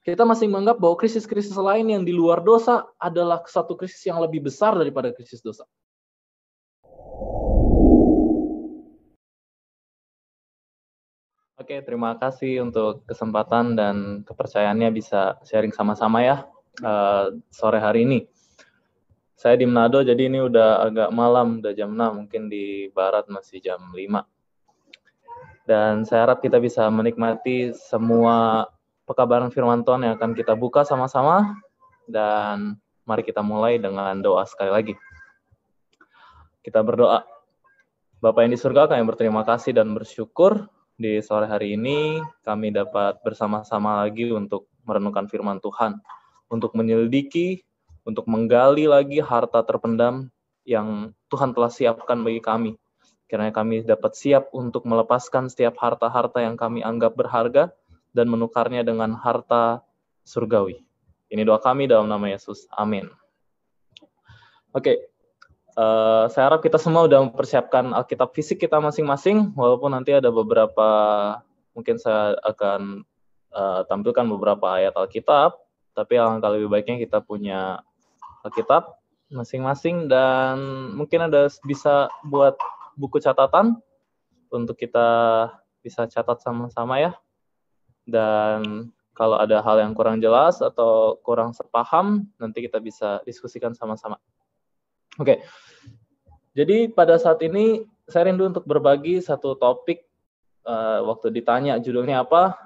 kita masih menganggap bahwa krisis-krisis lain yang di luar dosa adalah satu krisis yang lebih besar daripada krisis dosa. Oke, terima kasih untuk kesempatan dan kepercayaannya bisa sharing sama-sama ya sore hari ini. Saya di Manado, jadi ini udah agak malam, udah jam 6, mungkin di barat masih jam 5. Dan saya harap kita bisa menikmati semua pekabaran firman Tuhan yang akan kita buka sama-sama. Dan mari kita mulai dengan doa sekali lagi. Kita berdoa. Bapa yang di surga, kami berterima kasih dan bersyukur di sore hari ini kami dapat bersama-sama lagi untuk merenungkan firman Tuhan, untuk menyelidiki, untuk menggali lagi harta terpendam yang Tuhan telah siapkan bagi kami. Kiranya kami dapat siap untuk melepaskan setiap harta-harta yang kami anggap berharga dan menukarnya dengan harta surgawi. Ini doa kami dalam nama Yesus. Amin. Oke. Saya harap kita semua sudah mempersiapkan Alkitab fisik kita masing-masing, walaupun nanti ada beberapa, mungkin saya akan tampilkan beberapa ayat Alkitab, tapi alangkah lebih baiknya kita punya Alkitab masing-masing, dan mungkin ada bisa buat buku catatan untuk kita bisa catat sama-sama ya. Dan kalau ada hal yang kurang jelas atau kurang sepaham, nanti kita bisa diskusikan sama-sama. Oke. Jadi pada saat ini saya rindu untuk berbagi satu topik. Waktu ditanya judulnya apa,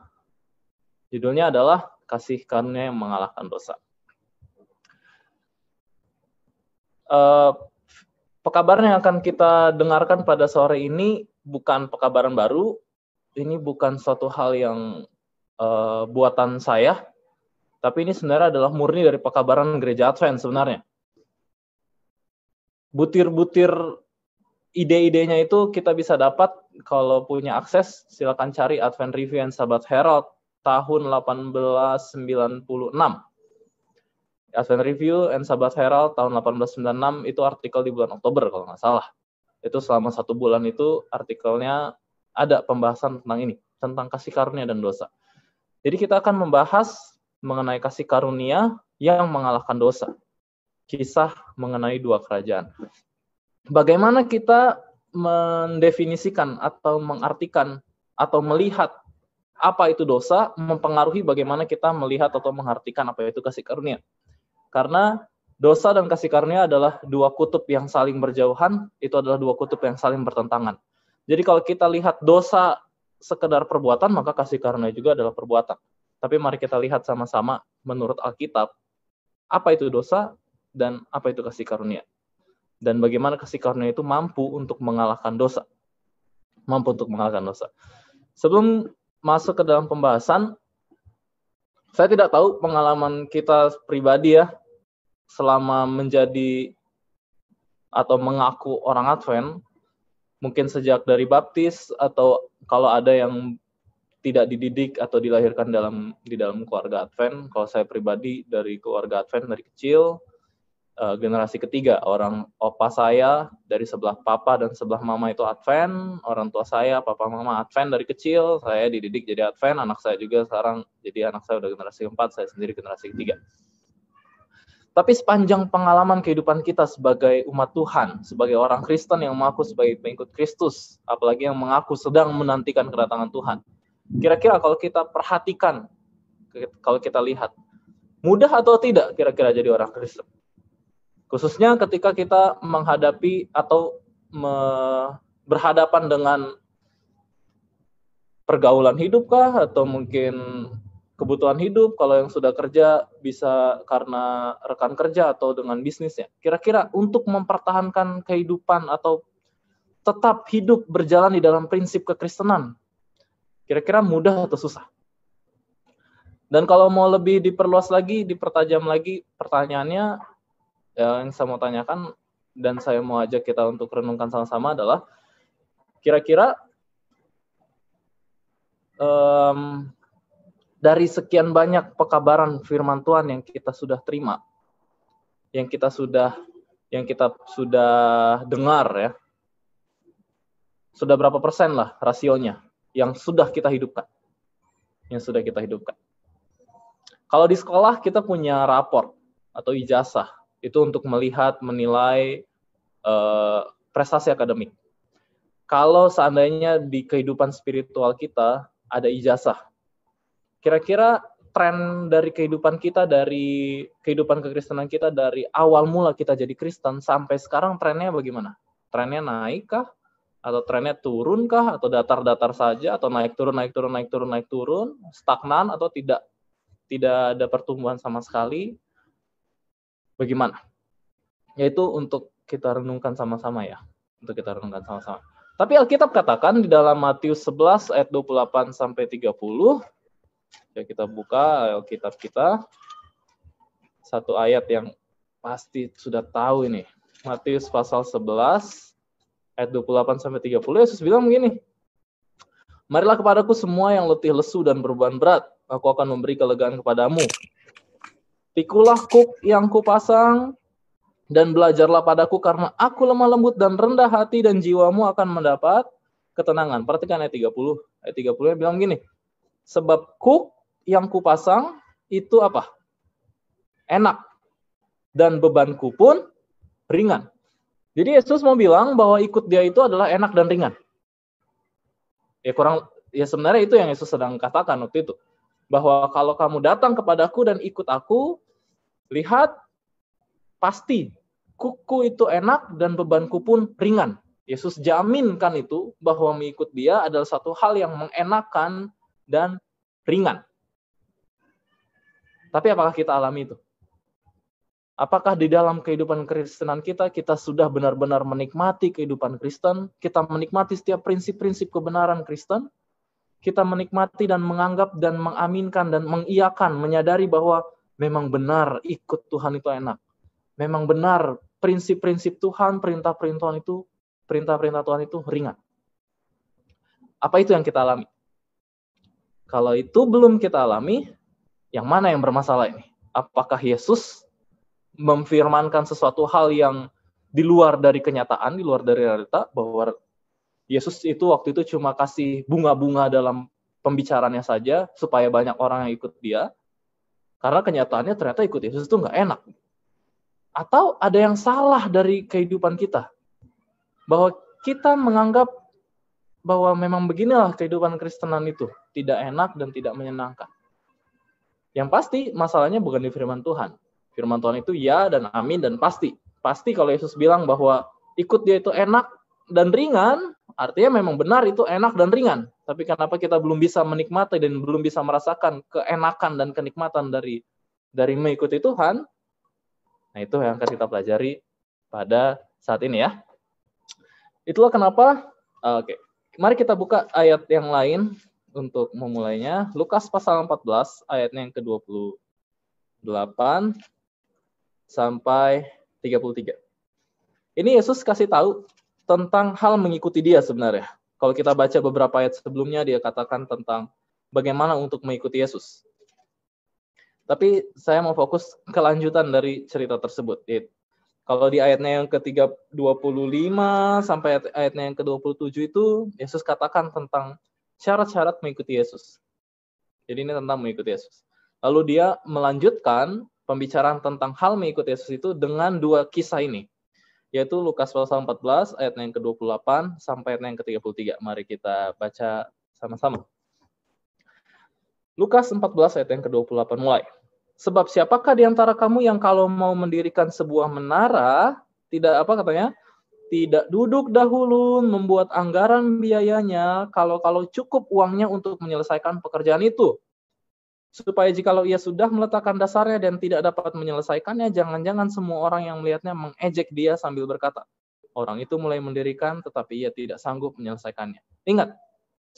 judulnya adalah kasih karunia yang mengalahkan dosa. Pekabaran yang akan kita dengarkan pada sore ini bukan pekabaran baru, ini bukan suatu hal yang buatan saya, tapi ini sebenarnya adalah murni dari pekabaran gereja Advent sebenarnya. Butir-butir ide-idenya itu kita bisa dapat kalau punya akses, silakan cari Advent Review and Sabbath Herald tahun 1896. Advent Review and Sabbath Herald tahun 1896 itu artikel di bulan Oktober kalau nggak salah. Itu selama 1 bulan itu artikelnya ada pembahasan tentang ini, tentang kasih karunia dan dosa. Jadi kita akan membahas mengenai kasih karunia yang mengalahkan dosa. Kisah mengenai 2 kerajaan. Bagaimana kita mendefinisikan atau mengartikan atau melihat apa itu dosa mempengaruhi bagaimana kita melihat atau mengartikan apa itu kasih karunia. Karena dosa dan kasih karunia adalah 2 kutub yang saling berjauhan, itu adalah 2 kutub yang saling bertentangan. Jadi kalau kita lihat dosa sekedar perbuatan, maka kasih karunia juga adalah perbuatan. Tapi mari kita lihat sama-sama menurut Alkitab, apa itu dosa dan apa itu kasih karunia. Dan bagaimana kasih karunia itu mampu untuk mengalahkan dosa. Mampu untuk mengalahkan dosa. Sebelum masuk ke dalam pembahasan, saya tidak tahu pengalaman kita pribadi ya, selama menjadi atau mengaku orang Advent, mungkin sejak dari baptis, atau kalau ada yang tidak dididik atau dilahirkan di dalam keluarga Advent. Kalau saya pribadi dari keluarga Advent dari kecil, generasi ketiga, orang opa saya dari sebelah papa dan sebelah mama itu Advent, orang tua saya papa mama Advent dari kecil, saya dididik jadi Advent, anak saya juga sekarang jadi anak saya udah generasi keempat, saya sendiri generasi ketiga. Tapi sepanjang pengalaman kehidupan kita sebagai umat Tuhan, sebagai orang Kristen yang mengaku sebagai pengikut Kristus, apalagi yang mengaku sedang menantikan kedatangan Tuhan, kira-kira kalau kita perhatikan, kalau kita lihat, mudah atau tidak kira-kira jadi orang Kristen? Khususnya ketika kita menghadapi atau berhadapan dengan pergaulan hidup kah, atau mungkin kebutuhan hidup, kalau yang sudah kerja bisa karena rekan kerja atau dengan bisnisnya. Kira-kira untuk mempertahankan kehidupan atau tetap hidup berjalan di dalam prinsip kekristenan, kira-kira mudah atau susah? Dan kalau mau lebih diperluas lagi, dipertajam lagi pertanyaannya, yang saya mau tanyakan dan saya mau ajak kita untuk renungkan sama-sama adalah, kira-kira dari sekian banyak pekabaran firman Tuhan yang kita sudah terima, yang kita sudah dengar ya, sudah berapa persen lah rasionya yang sudah kita hidupkan? Kalau di sekolah kita punya raport atau ijazah, itu untuk melihat, menilai prestasi akademik. Kalau seandainya di kehidupan spiritual kita ada ijazah, kira-kira tren dari kehidupan kita, dari kehidupan kekristenan kita, dari awal mula kita jadi Kristen sampai sekarang trennya bagaimana? Trennya naik kah? Atau trennya turun kah? Atau datar-datar saja? Atau naik turun, naik turun, naik turun, naik turun? Stagnan atau tidak ada pertumbuhan sama sekali? Bagaimana? Yaitu untuk kita renungkan sama-sama ya. Untuk kita renungkan sama-sama. Tapi Alkitab katakan di dalam Matius 11 ayat 28 sampai 30. Ya, kita buka Alkitab kita. Satu ayat yang pasti sudah tahu ini. Matius pasal 11 ayat 28 sampai 30. Yesus bilang begini. Marilah kepadaku semua yang letih lesu dan beban berat, aku akan memberi kelegaan kepadamu. Pikulah kuk yang kupasang dan belajarlah padaku karena aku lemah lembut dan rendah hati dan jiwamu akan mendapat ketenangan. Perhatikan ayat 30. Ayat 30 bilang gini. Sebab kuk yang kupasang itu apa? Enak. Dan bebanku pun ringan. Jadi Yesus mau bilang bahwa ikut dia itu adalah enak dan ringan. Ya sebenarnya itu yang Yesus sedang katakan waktu itu. Bahwa kalau kamu datang kepadaku dan ikut aku, lihat, pasti kuku itu enak dan bebanku pun ringan. Yesus jaminkan itu bahwa mengikut dia adalah satu hal yang mengenakan dan ringan. Tapi apakah kita alami itu? Apakah di dalam kehidupan Kristenan kita sudah benar-benar menikmati kehidupan Kristen? Kita menikmati setiap prinsip-prinsip kebenaran Kristen? Kita menikmati dan menganggap dan mengaminkan dan mengiyakan, menyadari bahwa memang benar ikut Tuhan itu enak. Memang benar prinsip-prinsip Tuhan, perintah-perintah Tuhan itu ringan. Apa itu yang kita alami? Kalau itu belum kita alami, yang mana yang bermasalah ini? Apakah Yesus memfirmankan sesuatu hal yang di luar dari kenyataan, di luar dari realita, bahwa Yesus itu waktu itu cuma kasih bunga-bunga dalam pembicaraannya saja supaya banyak orang yang ikut dia, karena kenyataannya ternyata ikut Yesus itu nggak enak. Atau ada yang salah dari kehidupan kita, bahwa kita menganggap bahwa memang beginilah kehidupan Kristenan itu, tidak enak dan tidak menyenangkan. Yang pasti masalahnya bukan di firman Tuhan. Firman Tuhan itu ya dan amin dan pasti. Pasti kalau Yesus bilang bahwa ikut dia itu enak dan ringan, artinya memang benar itu enak dan ringan. Tapi kenapa kita belum bisa menikmati dan belum bisa merasakan keenakan dan kenikmatan dari mengikuti Tuhan? Nah, itu yang akan kita pelajari pada saat ini ya. Itulah kenapa. Oke. Mari kita buka ayat yang lain untuk memulainya. Lukas pasal 14 ayatnya yang ke-28 sampai 33. Ini Yesus kasih tahu tentang hal mengikuti dia sebenarnya. Kalau kita baca beberapa ayat sebelumnya, dia katakan tentang bagaimana untuk mengikuti Yesus. Tapi saya mau fokus kelanjutan dari cerita tersebut. Kalau di ayatnya yang ke-25 sampai ayatnya yang ke-27 itu, Yesus katakan tentang syarat-syarat mengikuti Yesus. Jadi ini tentang mengikuti Yesus. Lalu dia melanjutkan pembicaraan tentang hal mengikuti Yesus itu dengan dua kisah ini. Yaitu Lukas pasal 14 ayat yang ke-28 sampai ayat yang ke-33. Mari kita baca sama-sama. Lukas 14 ayat yang ke-28 mulai. Sebab siapakah di antara kamu yang kalau mau mendirikan sebuah menara, tidak tidak duduk dahulu membuat anggaran biayanya kalau cukup uangnya untuk menyelesaikan pekerjaan itu. Supaya jikalau ia sudah meletakkan dasarnya dan tidak dapat menyelesaikannya, jangan-jangan semua orang yang melihatnya mengejek dia sambil berkata, orang itu mulai mendirikan tetapi ia tidak sanggup menyelesaikannya. Ingat,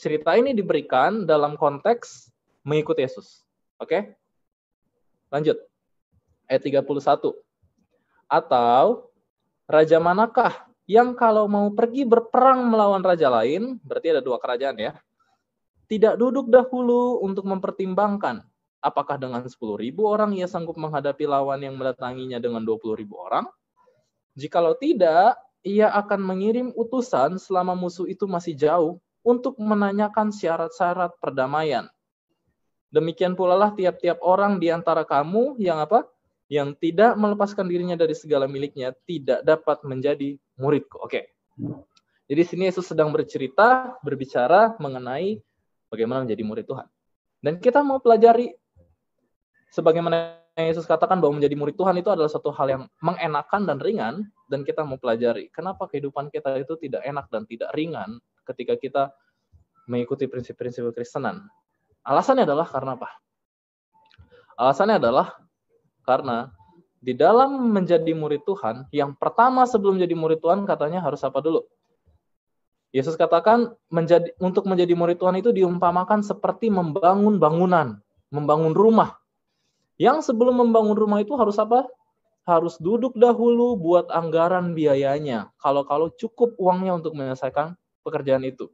cerita ini diberikan dalam konteks mengikuti Yesus. Oke? Lanjut. Ayat 31. Atau, raja manakah yang kalau mau pergi berperang melawan raja lain, berarti ada dua kerajaan ya, tidak duduk dahulu untuk mempertimbangkan apakah dengan 10.000 orang ia sanggup menghadapi lawan yang mendatanginya dengan 20.000 orang? Jikalau tidak, ia akan mengirim utusan selama musuh itu masih jauh untuk menanyakan syarat-syarat perdamaian. Demikian pula lah tiap-tiap orang di antara kamu yang apa? Yang tidak melepaskan dirinya dari segala miliknya tidak dapat menjadi muridku. Oke. Jadi sini Yesus sedang berbicara mengenai bagaimana menjadi murid Tuhan. Dan kita mau pelajari sebagaimana Yesus katakan bahwa menjadi murid Tuhan itu adalah satu hal yang mengenakan dan ringan, dan kita mau pelajari kenapa kehidupan kita itu tidak enak dan tidak ringan ketika kita mengikuti prinsip-prinsip kekristenan. Alasannya adalah karena apa? Alasannya adalah karena di dalam menjadi murid Tuhan, yang pertama sebelum menjadi murid Tuhan katanya harus apa dulu? Yesus katakan untuk menjadi murid Tuhan itu diumpamakan seperti membangun bangunan, membangun rumah. Yang sebelum membangun rumah itu harus apa? Harus duduk dahulu buat anggaran biayanya. Kalau cukup uangnya untuk menyelesaikan pekerjaan itu.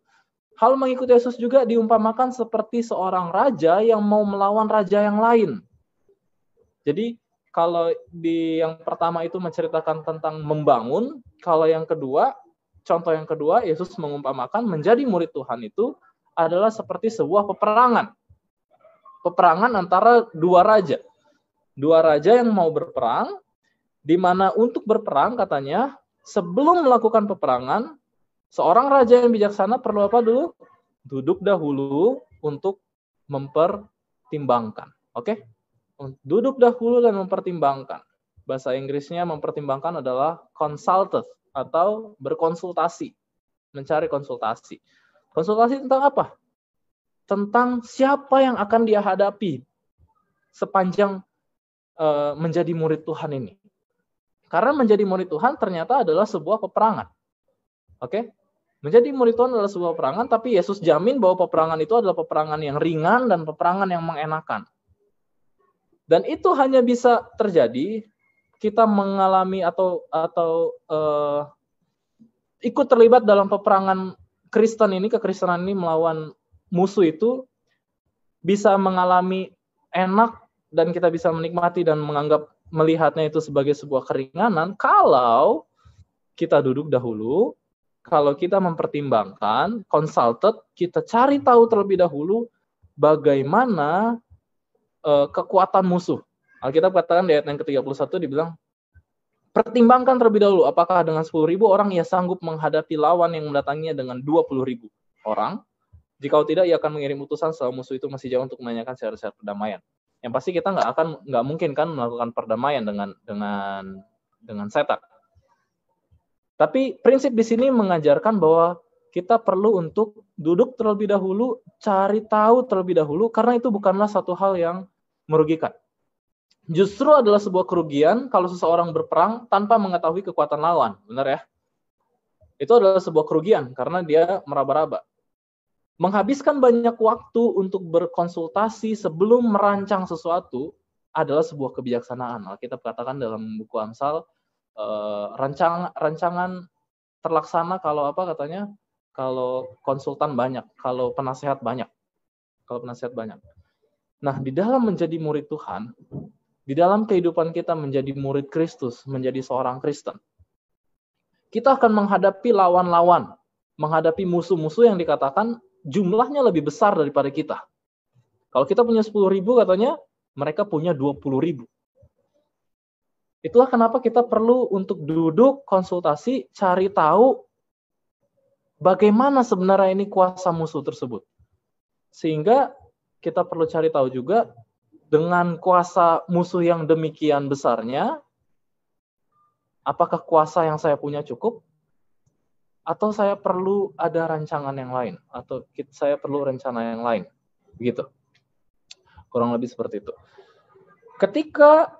Hal mengikuti Yesus juga diumpamakan seperti seorang raja yang mau melawan raja yang lain. Jadi kalau di yang pertama itu menceritakan tentang membangun, kalau yang kedua, contoh yang kedua, Yesus mengumpamakan menjadi murid Tuhan itu adalah seperti sebuah peperangan. Peperangan antara dua raja. Dua raja yang mau berperang, di mana untuk berperang katanya, sebelum melakukan peperangan, seorang raja yang bijaksana perlu apa dulu? Duduk dahulu untuk mempertimbangkan. Oke? Duduk dahulu dan mempertimbangkan. Bahasa Inggrisnya mempertimbangkan adalah consulted atau berkonsultasi. Mencari konsultasi. Konsultasi tentang apa? Tentang siapa yang akan dia hadapi sepanjang menjadi murid Tuhan ini. Karena menjadi murid Tuhan ternyata adalah sebuah peperangan. Oke? Menjadi murid Tuhan adalah sebuah peperangan, tapi Yesus jamin bahwa peperangan itu adalah peperangan yang ringan dan peperangan yang mengenakan. Dan itu hanya bisa terjadi kita mengalami atau ikut terlibat dalam peperangan Kristen ini, kekristenan ini melawan musuh itu bisa mengalami enak dan kita bisa menikmati dan melihatnya itu sebagai sebuah keringanan kalau kita duduk dahulu, kalau kita mempertimbangkan, consulted, kita cari tahu terlebih dahulu bagaimana kekuatan musuh. Alkitab katakan di ayat yang ke-31 dibilang, pertimbangkan terlebih dahulu apakah dengan 10.000 orang ia sanggup menghadapi lawan yang mendatanginya dengan 20.000 orang. Jika tidak, ia akan mengirim utusan setelah musuh itu masih jauh untuk menanyakan syarat-syarat perdamaian. Yang pasti kita nggak mungkin kan melakukan perdamaian dengan setan. Tapi prinsip di sini mengajarkan bahwa kita perlu untuk duduk terlebih dahulu, cari tahu terlebih dahulu, karena itu bukanlah satu hal yang merugikan. Justru adalah sebuah kerugian kalau seseorang berperang tanpa mengetahui kekuatan lawan. Benar ya? Itu adalah sebuah kerugian karena dia meraba-raba. Menghabiskan banyak waktu untuk berkonsultasi sebelum merancang sesuatu adalah sebuah kebijaksanaan. Alkitab katakan dalam buku Amsal, rancangan terlaksana kalau apa katanya? Kalau konsultan banyak, kalau penasehat banyak. Nah, di dalam menjadi murid Tuhan, di dalam kehidupan kita menjadi murid Kristus, menjadi seorang Kristen, kita akan menghadapi lawan-lawan, menghadapi musuh-musuh yang dikatakan jumlahnya lebih besar daripada kita. Kalau kita punya 10.000 katanya, mereka punya 20.000. Itulah kenapa kita perlu untuk duduk, konsultasi, cari tahu bagaimana sebenarnya ini kuasa musuh tersebut. Sehingga kita perlu cari tahu juga dengan kuasa musuh yang demikian besarnya, apakah kuasa yang saya punya cukup? Atau saya perlu ada rancangan yang lain, atau saya perlu rencana yang lain, begitu. Kurang lebih seperti itu. Ketika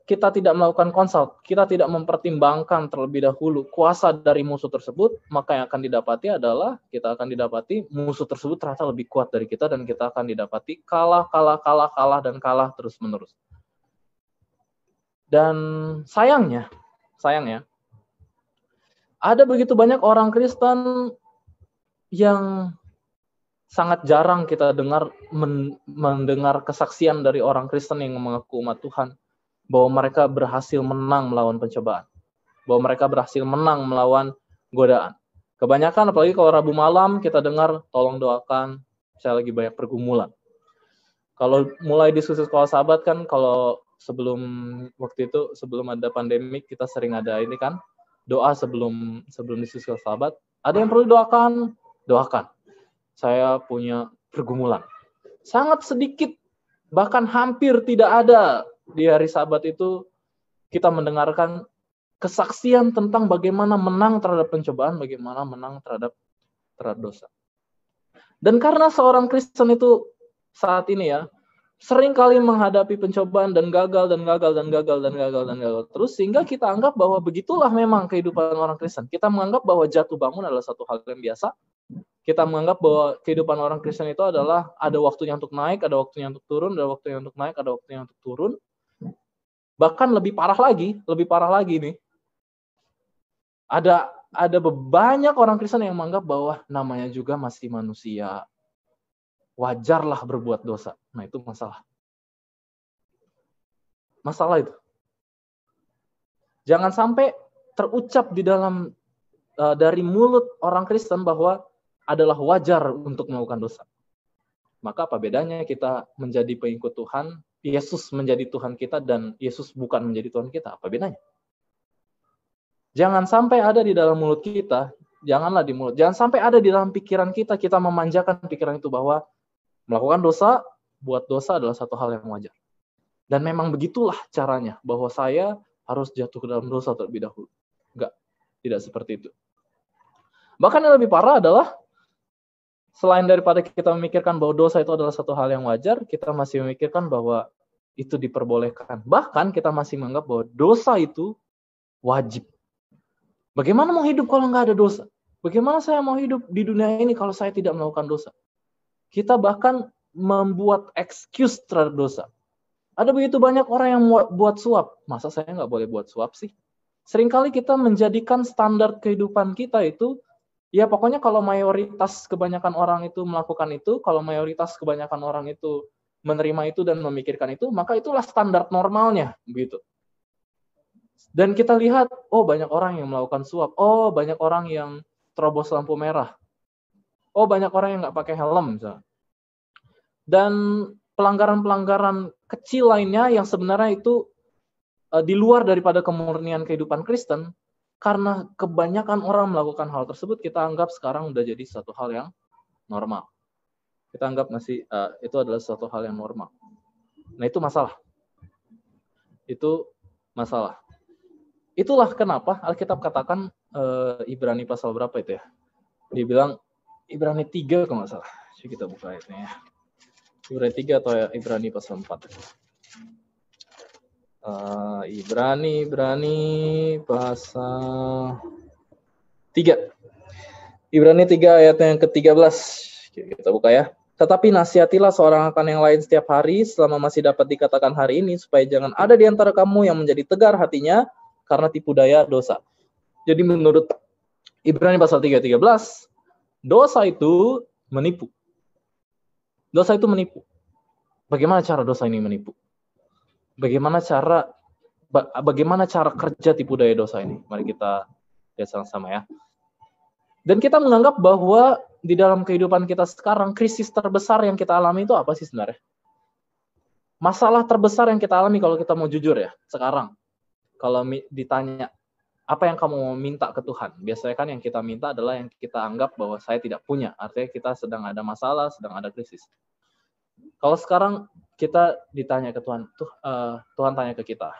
kita tidak melakukan konsult, kita tidak mempertimbangkan terlebih dahulu kuasa dari musuh tersebut, maka yang akan didapati adalah kita akan didapati musuh tersebut ternyata lebih kuat dari kita dan kita akan didapati kalah terus menerus. Dan sayangnya ada begitu banyak orang Kristen yang sangat jarang kita mendengar kesaksian dari orang Kristen yang mengaku umat Tuhan bahwa mereka berhasil menang melawan pencobaan, bahwa mereka berhasil menang melawan godaan. Kebanyakan apalagi kalau Rabu malam kita dengar tolong doakan saya lagi banyak pergumulan. Kalau mulai diskusi sekolah sahabat kan, kalau sebelum ada pandemi, kita sering ada ini kan, doa sebelum diskusi sekolah sahabat. Ada yang perlu doakan. Saya punya pergumulan. Sangat sedikit, bahkan hampir tidak ada di hari sahabat itu kita mendengarkan kesaksian tentang bagaimana menang terhadap pencobaan, bagaimana menang terhadap dosa. Dan karena seorang Kristen itu saat ini ya, sering kali menghadapi pencobaan dan gagal. Terus sehingga kita anggap bahwa begitulah memang kehidupan orang Kristen. Kita menganggap bahwa jatuh bangun adalah satu hal yang biasa. Kita menganggap bahwa kehidupan orang Kristen itu adalah ada waktunya untuk naik, ada waktunya untuk turun, ada waktunya untuk naik, ada waktunya untuk turun. Bahkan lebih parah lagi nih. Ada banyak orang Kristen yang menganggap bahwa namanya juga masih manusia. Wajarlah berbuat dosa. Nah, itu masalah. Masalah itu. Jangan sampai terucap di dalam dari mulut orang Kristen bahwa adalah wajar untuk melakukan dosa. Maka apa bedanya kita menjadi pengikut Tuhan, Yesus menjadi Tuhan kita, dan Yesus bukan menjadi Tuhan kita? Apa bedanya? Jangan sampai ada di dalam mulut kita, jangan sampai ada di dalam pikiran kita memanjakan pikiran itu bahwa melakukan dosa, buat dosa adalah satu hal yang wajar. Dan memang begitulah caranya, bahwa saya harus jatuh ke dalam dosa terlebih dahulu. Enggak, tidak seperti itu. Bahkan yang lebih parah adalah, selain daripada kita memikirkan bahwa dosa itu adalah satu hal yang wajar, kita masih memikirkan bahwa itu diperbolehkan. Bahkan kita masih menganggap bahwa dosa itu wajib. Bagaimana mau hidup kalau nggak ada dosa? Bagaimana saya mau hidup di dunia ini kalau saya tidak melakukan dosa? Kita bahkan membuat excuse terhadap dosa. Ada begitu banyak orang yang buat suap. Masa saya nggak boleh buat suap sih? Seringkali kita menjadikan standar kehidupan kita itu, ya pokoknya kalau mayoritas kebanyakan orang itu melakukan itu, kalau mayoritas kebanyakan orang itu menerima itu dan memikirkan itu, maka itulah standar normalnya, begitu. Dan kita lihat, oh banyak orang yang melakukan suap, oh banyak orang yang terobos lampu merah, oh banyak orang yang nggak pakai helm, misalnya. Dan pelanggaran-pelanggaran kecil lainnya yang sebenarnya itu di luar daripada kemurnian kehidupan Kristen, karena kebanyakan orang melakukan hal tersebut, kita anggap sekarang udah jadi satu hal yang normal. Kita anggap itu adalah satu hal yang normal. Nah, itu masalah. Itu masalah. Itulah kenapa Alkitab katakan Ibrani pasal berapa itu ya? Dia bilang Ibrani 3 kalau nggak salah. Coba kita buka ayatnya ya. Ibrani 3 atau Ibrani pasal 4. Ibrani pasal 3. Ibrani 3 ayat yang ke-13. Kita buka ya. Tetapi nasihatilah seorang akan yang lain setiap hari selama masih dapat dikatakan hari ini, supaya jangan ada di antara kamu yang menjadi tegar hatinya karena tipu daya dosa. Jadi menurut Ibrani pasal 3:13, dosa itu menipu. Dosa itu menipu. Bagaimana cara dosa ini menipu? Bagaimana cara kerja tipu daya dosa ini? Mari kita lihat sama-sama ya. Dan kita menganggap bahwa di dalam kehidupan kita sekarang, krisis terbesar yang kita alami itu apa sih sebenarnya? Masalah terbesar yang kita alami kalau kita mau jujur ya, sekarang. Kalau ditanya, apa yang kamu mau minta ke Tuhan? Biasanya kan yang kita minta adalah yang kita anggap bahwa saya tidak punya. Artinya kita sedang ada masalah, sedang ada krisis. Kalau sekarang kita ditanya ke Tuhan, Tuhan tanya ke kita,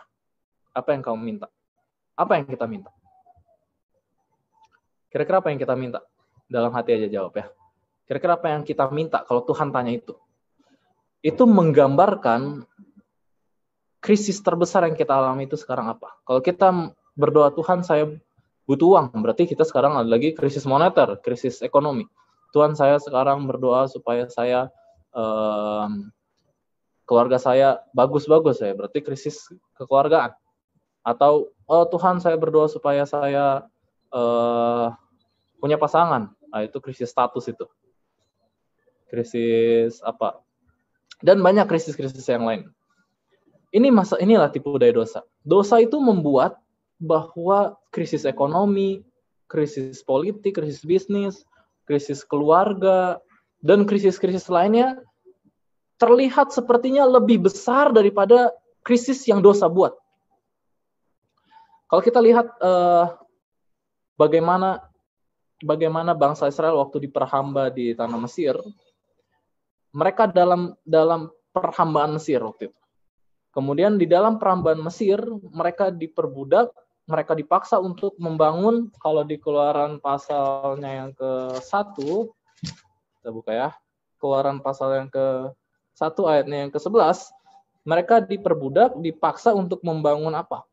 apa yang kamu minta? Apa yang kita minta? Kira-kira apa yang kita minta? Dalam hati aja jawab ya. Kira-kira apa yang kita minta kalau Tuhan tanya itu? Itu menggambarkan krisis terbesar yang kita alami itu sekarang apa? Kalau kita berdoa, Tuhan saya butuh uang, berarti kita sekarang ada lagi krisis moneter, krisis ekonomi. Tuhan saya sekarang berdoa supaya saya keluarga saya bagus-bagus ya, berarti krisis kekeluargaan. Atau Tuhan saya berdoa supaya saya punya pasangan, nah, itu krisis status itu, krisis apa, dan banyak krisis-krisis yang lain. Inilah tipu daya dosa. Dosa itu membuat bahwa krisis ekonomi, krisis politik, krisis bisnis, krisis keluarga, dan krisis-krisis lainnya terlihat sepertinya lebih besar daripada krisis yang dosa buat. Kalau kita lihat bagaimana bangsa Israel waktu diperhamba di tanah Mesir, mereka dalam perhambaan Mesir waktu itu. Kemudian di dalam perhambaan Mesir, mereka diperbudak, mereka dipaksa untuk membangun, kalau di Keluaran pasalnya yang ke-1, kita buka ya, Keluaran pasal yang ke-1 ayatnya yang ke-11, mereka diperbudak, dipaksa untuk membangun apa?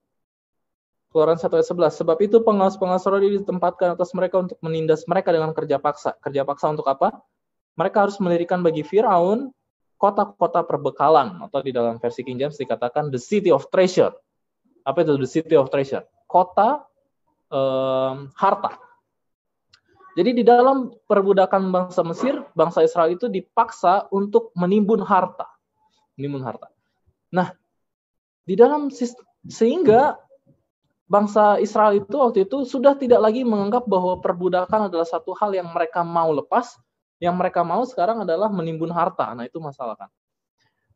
Keluaran 1 ayat 11, sebab itu pengawas-pengawas roh ditempatkan atas mereka untuk menindas mereka dengan kerja paksa. Kerja paksa untuk apa? Mereka harus mendirikan bagi Firaun kota-kota perbekalan, atau di dalam versi King James dikatakan the city of treasure. Apa itu the city of treasure? Kota harta. Jadi di dalam perbudakan bangsa Mesir, bangsa Israel itu dipaksa untuk menimbun harta. Nah, di dalam sehingga bangsa Israel itu waktu itu sudah tidak lagi menganggap bahwa perbudakan adalah satu hal yang mereka mau lepas. Yang mereka mau sekarang adalah menimbun harta. Nah, itu masalah kan.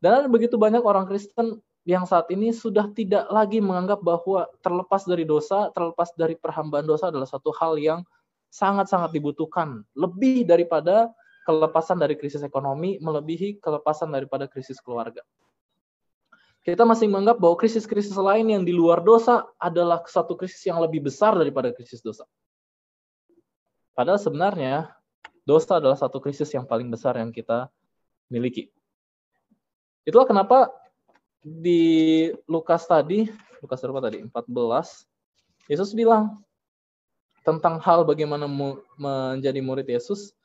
Dan ada begitu banyak orang Kristen yang saat ini sudah tidak lagi menganggap bahwa terlepas dari dosa, terlepas dari perhambaan dosa adalah satu hal yang sangat-sangat dibutuhkan. Lebih daripada kelepasan dari krisis ekonomi, melebihi kelepasan daripada krisis keluarga. Kita masih menganggap bahwa krisis-krisis lain yang di luar dosa adalah satu krisis yang lebih besar daripada krisis dosa. Padahal sebenarnya dosa adalah satu krisis yang paling besar yang kita miliki. Itulah kenapa di Lukas berapa tadi? 14, Yesus bilang tentang hal bagaimana menjadi murid Yesus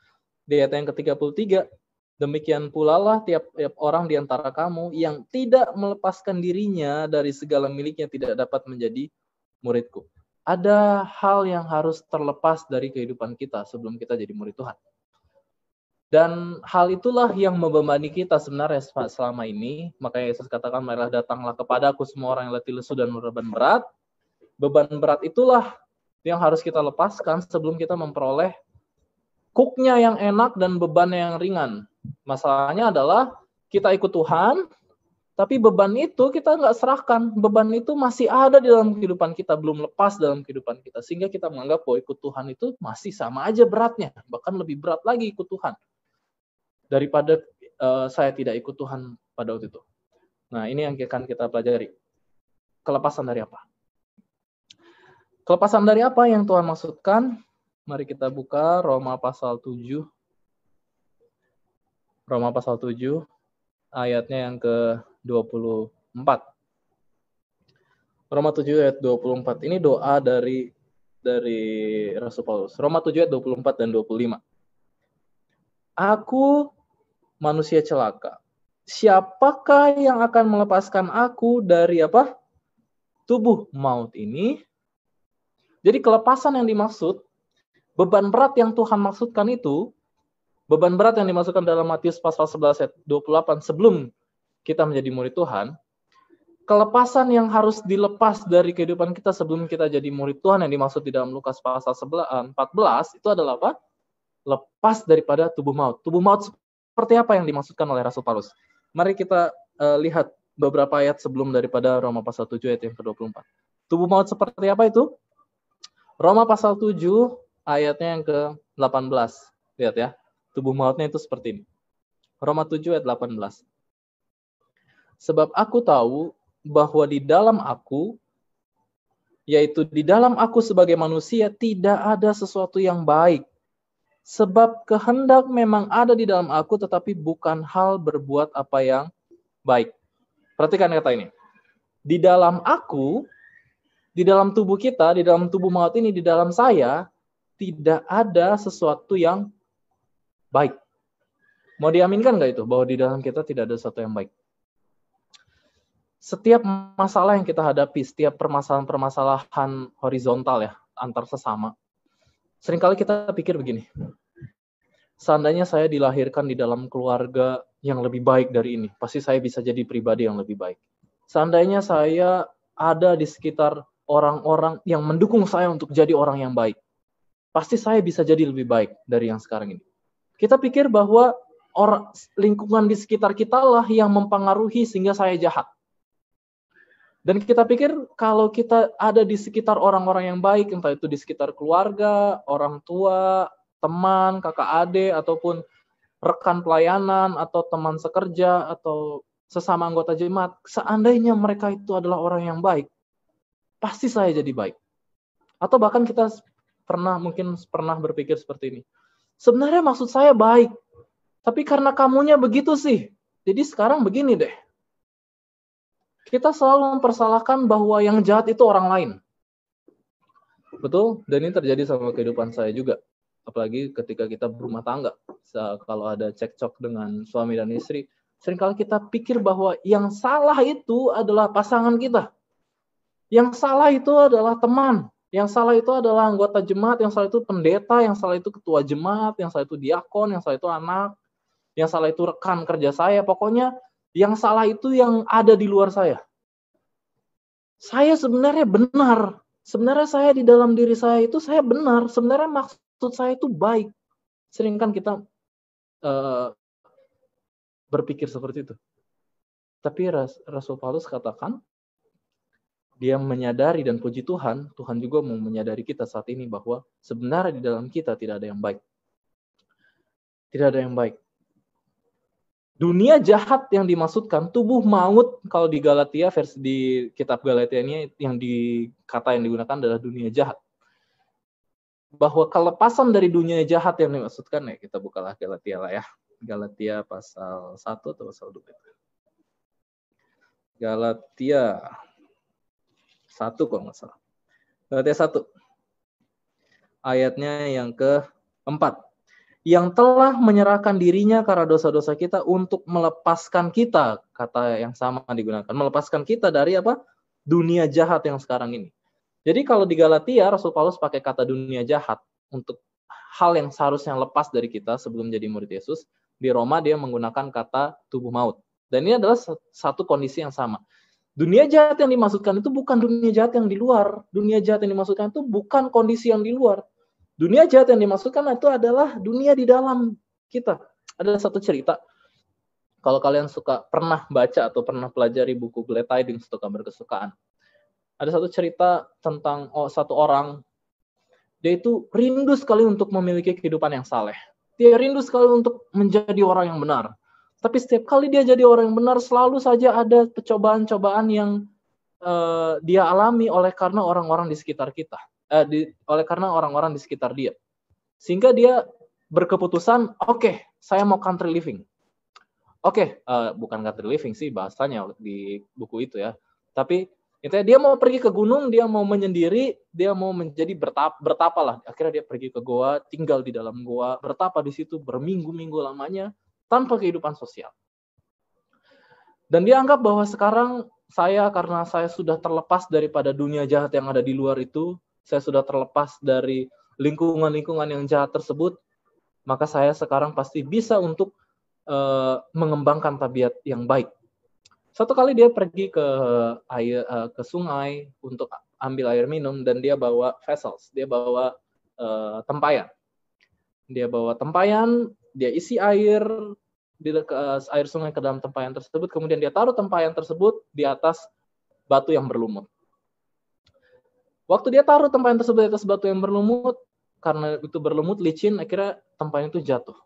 di ayat yang ke-33. Demikian pula lah tiap orang di antara kamu yang tidak melepaskan dirinya dari segala miliknya tidak dapat menjadi muridku. Ada hal yang harus terlepas dari kehidupan kita sebelum kita jadi murid Tuhan. Dan hal itulah yang membebani kita sebenarnya selama ini. Makanya Yesus katakan, marilah datanglah kepadaku semua orang yang letih lesu dan berbeban berat. Beban berat itulah yang harus kita lepaskan sebelum kita memperoleh cooknya yang enak dan bebannya yang ringan. Masalahnya adalah kita ikut Tuhan, tapi beban itu kita nggak serahkan. Beban itu masih ada di dalam kehidupan kita, belum lepas dalam kehidupan kita. Sehingga kita menganggap bahwa ikut Tuhan itu masih sama aja beratnya. Bahkan lebih berat lagi ikut Tuhan daripada saya tidak ikut Tuhan pada waktu itu. Nah, ini yang akan kita pelajari. Kelepasan dari apa? Kelepasan dari apa yang Tuhan maksudkan? Mari kita buka Roma pasal 7. Roma pasal 7, ayatnya yang ke-24. Roma 7 ayat 24. Ini doa dari Rasul Paulus. Roma 7 ayat 24 dan 25. Aku manusia celaka. Siapakah yang akan melepaskan aku dari apa? Tubuh maut ini? Jadi kelepasan yang dimaksud, beban berat yang Tuhan maksudkan itu, beban berat yang dimaksudkan dalam Matius pasal 11 ayat 28 sebelum kita menjadi murid Tuhan, kelepasan yang harus dilepas dari kehidupan kita sebelum kita jadi murid Tuhan yang dimaksud di dalam Lukas pasal 14 itu adalah apa? Lepas daripada tubuh maut. Tubuh maut seperti apa yang dimaksudkan oleh Rasul Paulus? Mari kita lihat beberapa ayat sebelum daripada Roma pasal 7 ayat yang ke-24. Tubuh maut seperti apa itu? Roma pasal 7 ayatnya yang ke-18. Lihat ya. Tubuh mautnya itu seperti ini. Roma 7 ayat 18. Sebab aku tahu bahwa di dalam aku, yaitu di dalam aku sebagai manusia, tidak ada sesuatu yang baik. Sebab kehendak memang ada di dalam aku, tetapi bukan hal berbuat apa yang baik. Perhatikan kata ini. Di dalam aku, di dalam tubuh kita, di dalam tubuh maut ini, di dalam saya, tidak ada sesuatu yang baik. Mau diaminkan nggak itu? Bahwa di dalam kita tidak ada sesuatu yang baik. Setiap masalah yang kita hadapi, setiap permasalahan-permasalahan horizontal ya, antar sesama, seringkali kita pikir begini, seandainya saya dilahirkan di dalam keluarga yang lebih baik dari ini, pasti saya bisa jadi pribadi yang lebih baik. Seandainya saya ada di sekitar orang-orang yang mendukung saya untuk jadi orang yang baik, pasti saya bisa jadi lebih baik dari yang sekarang ini. Kita pikir bahwa lingkungan di sekitar kita lah yang mempengaruhi sehingga saya jahat. Dan kita pikir kalau kita ada di sekitar orang-orang yang baik, entah itu di sekitar keluarga, orang tua, teman, kakak adik, ataupun rekan pelayanan, atau teman sekerja, atau sesama anggota jemaat, seandainya mereka itu adalah orang yang baik, pasti saya jadi baik. Atau bahkan kita mungkin pernah berpikir seperti ini. Sebenarnya maksud saya baik, tapi karena kamunya begitu sih, jadi sekarang begini deh. Kita selalu mempersalahkan bahwa yang jahat itu orang lain. Betul? Dan ini terjadi sama kehidupan saya juga. Apalagi ketika kita berumah tangga. Kalau ada cekcok dengan suami dan istri, seringkali kita pikir bahwa yang salah itu adalah pasangan kita. Yang salah itu adalah teman. Yang salah itu adalah anggota jemaat. Yang salah itu pendeta. Yang salah itu ketua jemaat. Yang salah itu diakon. Yang salah itu anak. Yang salah itu rekan kerja saya. Pokoknya yang salah itu yang ada di luar saya. Saya sebenarnya benar. Sebenarnya saya di dalam diri saya itu saya benar. Sebenarnya maksud saya itu baik. Sering kan kita berpikir seperti itu. Tapi Rasul Paulus katakan, dia menyadari dan puji Tuhan, Tuhan juga mau menyadari kita saat ini bahwa sebenarnya di dalam kita tidak ada yang baik. Tidak ada yang baik. Dunia jahat yang dimaksudkan, tubuh maut, kalau di Galatia, versi di kitab Galatia ini, kata yang digunakan adalah dunia jahat. Bahwa kelepasan dari dunia jahat yang dimaksudkan, ya kita bukalah Galatia lah ya. Galatia pasal 1 atau pasal 2. Galatia 1 kalau nggak salah. Galatia 1. Ayatnya yang ke-4. Yang telah menyerahkan dirinya karena dosa-dosa kita untuk melepaskan kita, kata yang sama digunakan, melepaskan kita dari apa? Dunia jahat yang sekarang ini. Jadi kalau di Galatia, Rasul Paulus pakai kata dunia jahat untuk hal yang seharusnya lepas dari kita sebelum jadi murid Yesus. Di Roma dia menggunakan kata tubuh maut. Dan ini adalah satu kondisi yang sama. Dunia jahat yang dimaksudkan itu bukan dunia jahat yang di luar. Dunia jahat yang dimaksudkan itu bukan kondisi yang di luar. Dunia jahat yang dimaksudkan itu adalah dunia di dalam kita. Ada satu cerita. Kalau kalian pernah baca atau pernah pelajari buku Glad Tidings Suka Berkesukaan. Ada satu cerita tentang satu orang. Dia itu rindu sekali untuk memiliki kehidupan yang saleh. Dia rindu sekali untuk menjadi orang yang benar. Tapi setiap kali dia jadi orang yang benar, selalu saja ada cobaan-cobaan yang dia alami oleh karena orang-orang di sekitar kita. Oleh karena orang-orang di sekitar dia. Sehingga dia berkeputusan, oke, saya mau country living. Bukan country living sih bahasanya di buku itu ya. Tapi intinya dia mau pergi ke gunung, dia mau menyendiri, dia mau menjadi bertapa lah. Akhirnya dia pergi ke goa, tinggal di dalam goa, bertapa di situ berminggu-minggu lamanya tanpa kehidupan sosial. Dan dia anggap bahwa sekarang karena saya sudah terlepas daripada dunia jahat yang ada di luar itu, saya sudah terlepas dari lingkungan-lingkungan yang jahat tersebut, maka saya sekarang pasti bisa untuk mengembangkan tabiat yang baik. Satu kali dia pergi ke sungai untuk ambil air minum dan dia bawa vessels, dia bawa tempayan. Dia bawa tempayan, dia isi air sungai ke dalam tempayan tersebut, kemudian dia taruh tempayan tersebut di atas batu yang berlumut. Waktu dia taruh tempayan tersebut di atas batu yang berlumut, karena itu berlumut, licin, akhirnya tempayan itu jatuh.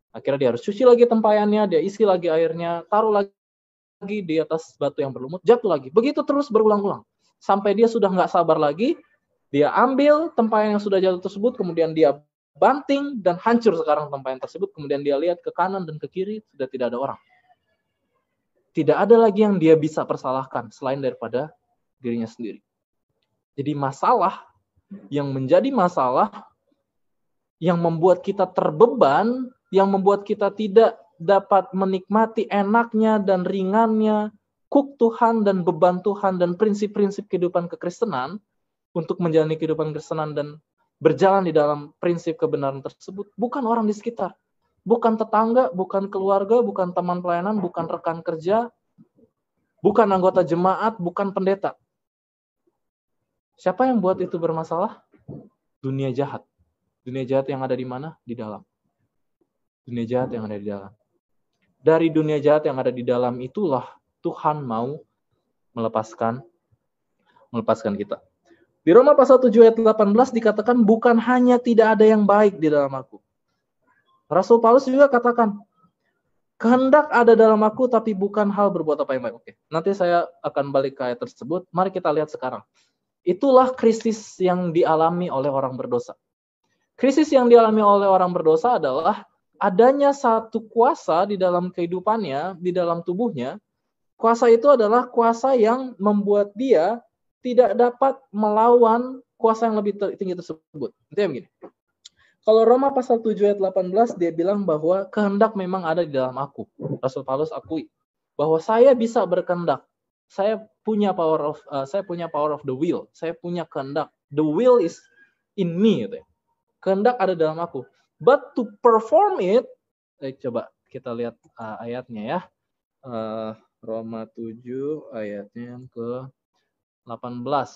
Akhirnya dia harus cuci lagi tempayannya, dia isi lagi airnya, taruh lagi di atas batu yang berlumut, jatuh lagi. Begitu terus berulang-ulang. Sampai dia sudah nggak sabar lagi, dia ambil tempayan yang sudah jatuh tersebut, kemudian dia banting, dan hancur sekarang tempayan tersebut. Kemudian dia lihat ke kanan dan ke kiri, sudah tidak ada orang. Tidak ada lagi yang dia bisa persalahkan, selain daripada dirinya sendiri. Jadi masalah yang menjadi masalah, yang membuat kita terbeban, yang membuat kita tidak dapat menikmati enaknya dan ringannya kuk Tuhan dan beban Tuhan dan prinsip-prinsip kehidupan kekristenan, untuk menjalani kehidupan kekristenan dan berjalan di dalam prinsip kebenaran tersebut, bukan orang di sekitar, bukan tetangga, bukan keluarga, bukan teman pelayanan, bukan rekan kerja, bukan anggota jemaat, bukan pendeta. Siapa yang buat itu bermasalah? Dunia jahat. Dunia jahat yang ada di mana? Di dalam. dunia jahat yang ada di dalam. Dari dunia jahat yang ada di dalam itulah Tuhan mau melepaskan kita. Di Roma pasal 7 ayat 18 dikatakan bukan hanya tidak ada yang baik di dalam aku. Rasul Paulus juga katakan, kehendak ada dalam aku tapi bukan hal berbuat apa yang baik. Oke, nanti saya akan balik ke ayat tersebut. Mari kita lihat sekarang. Itulah krisis yang dialami oleh orang berdosa. Krisis yang dialami oleh orang berdosa adalah adanya satu kuasa di dalam kehidupannya, di dalam tubuhnya. Kuasa itu adalah kuasa yang membuat dia tidak dapat melawan kuasa yang lebih tinggi tersebut. Intinya begini. Kalau Roma pasal 7 ayat 18 dia bilang bahwa kehendak memang ada di dalam aku. Rasul Paulus akui bahwa saya bisa berkehendak. Saya punya power of the will. Saya punya kehendak. The will is in me gitu ya. Kehendak ada dalam aku. But to perform it, coba kita lihat ayatnya ya. Roma 7 ayatnya yang ke-18.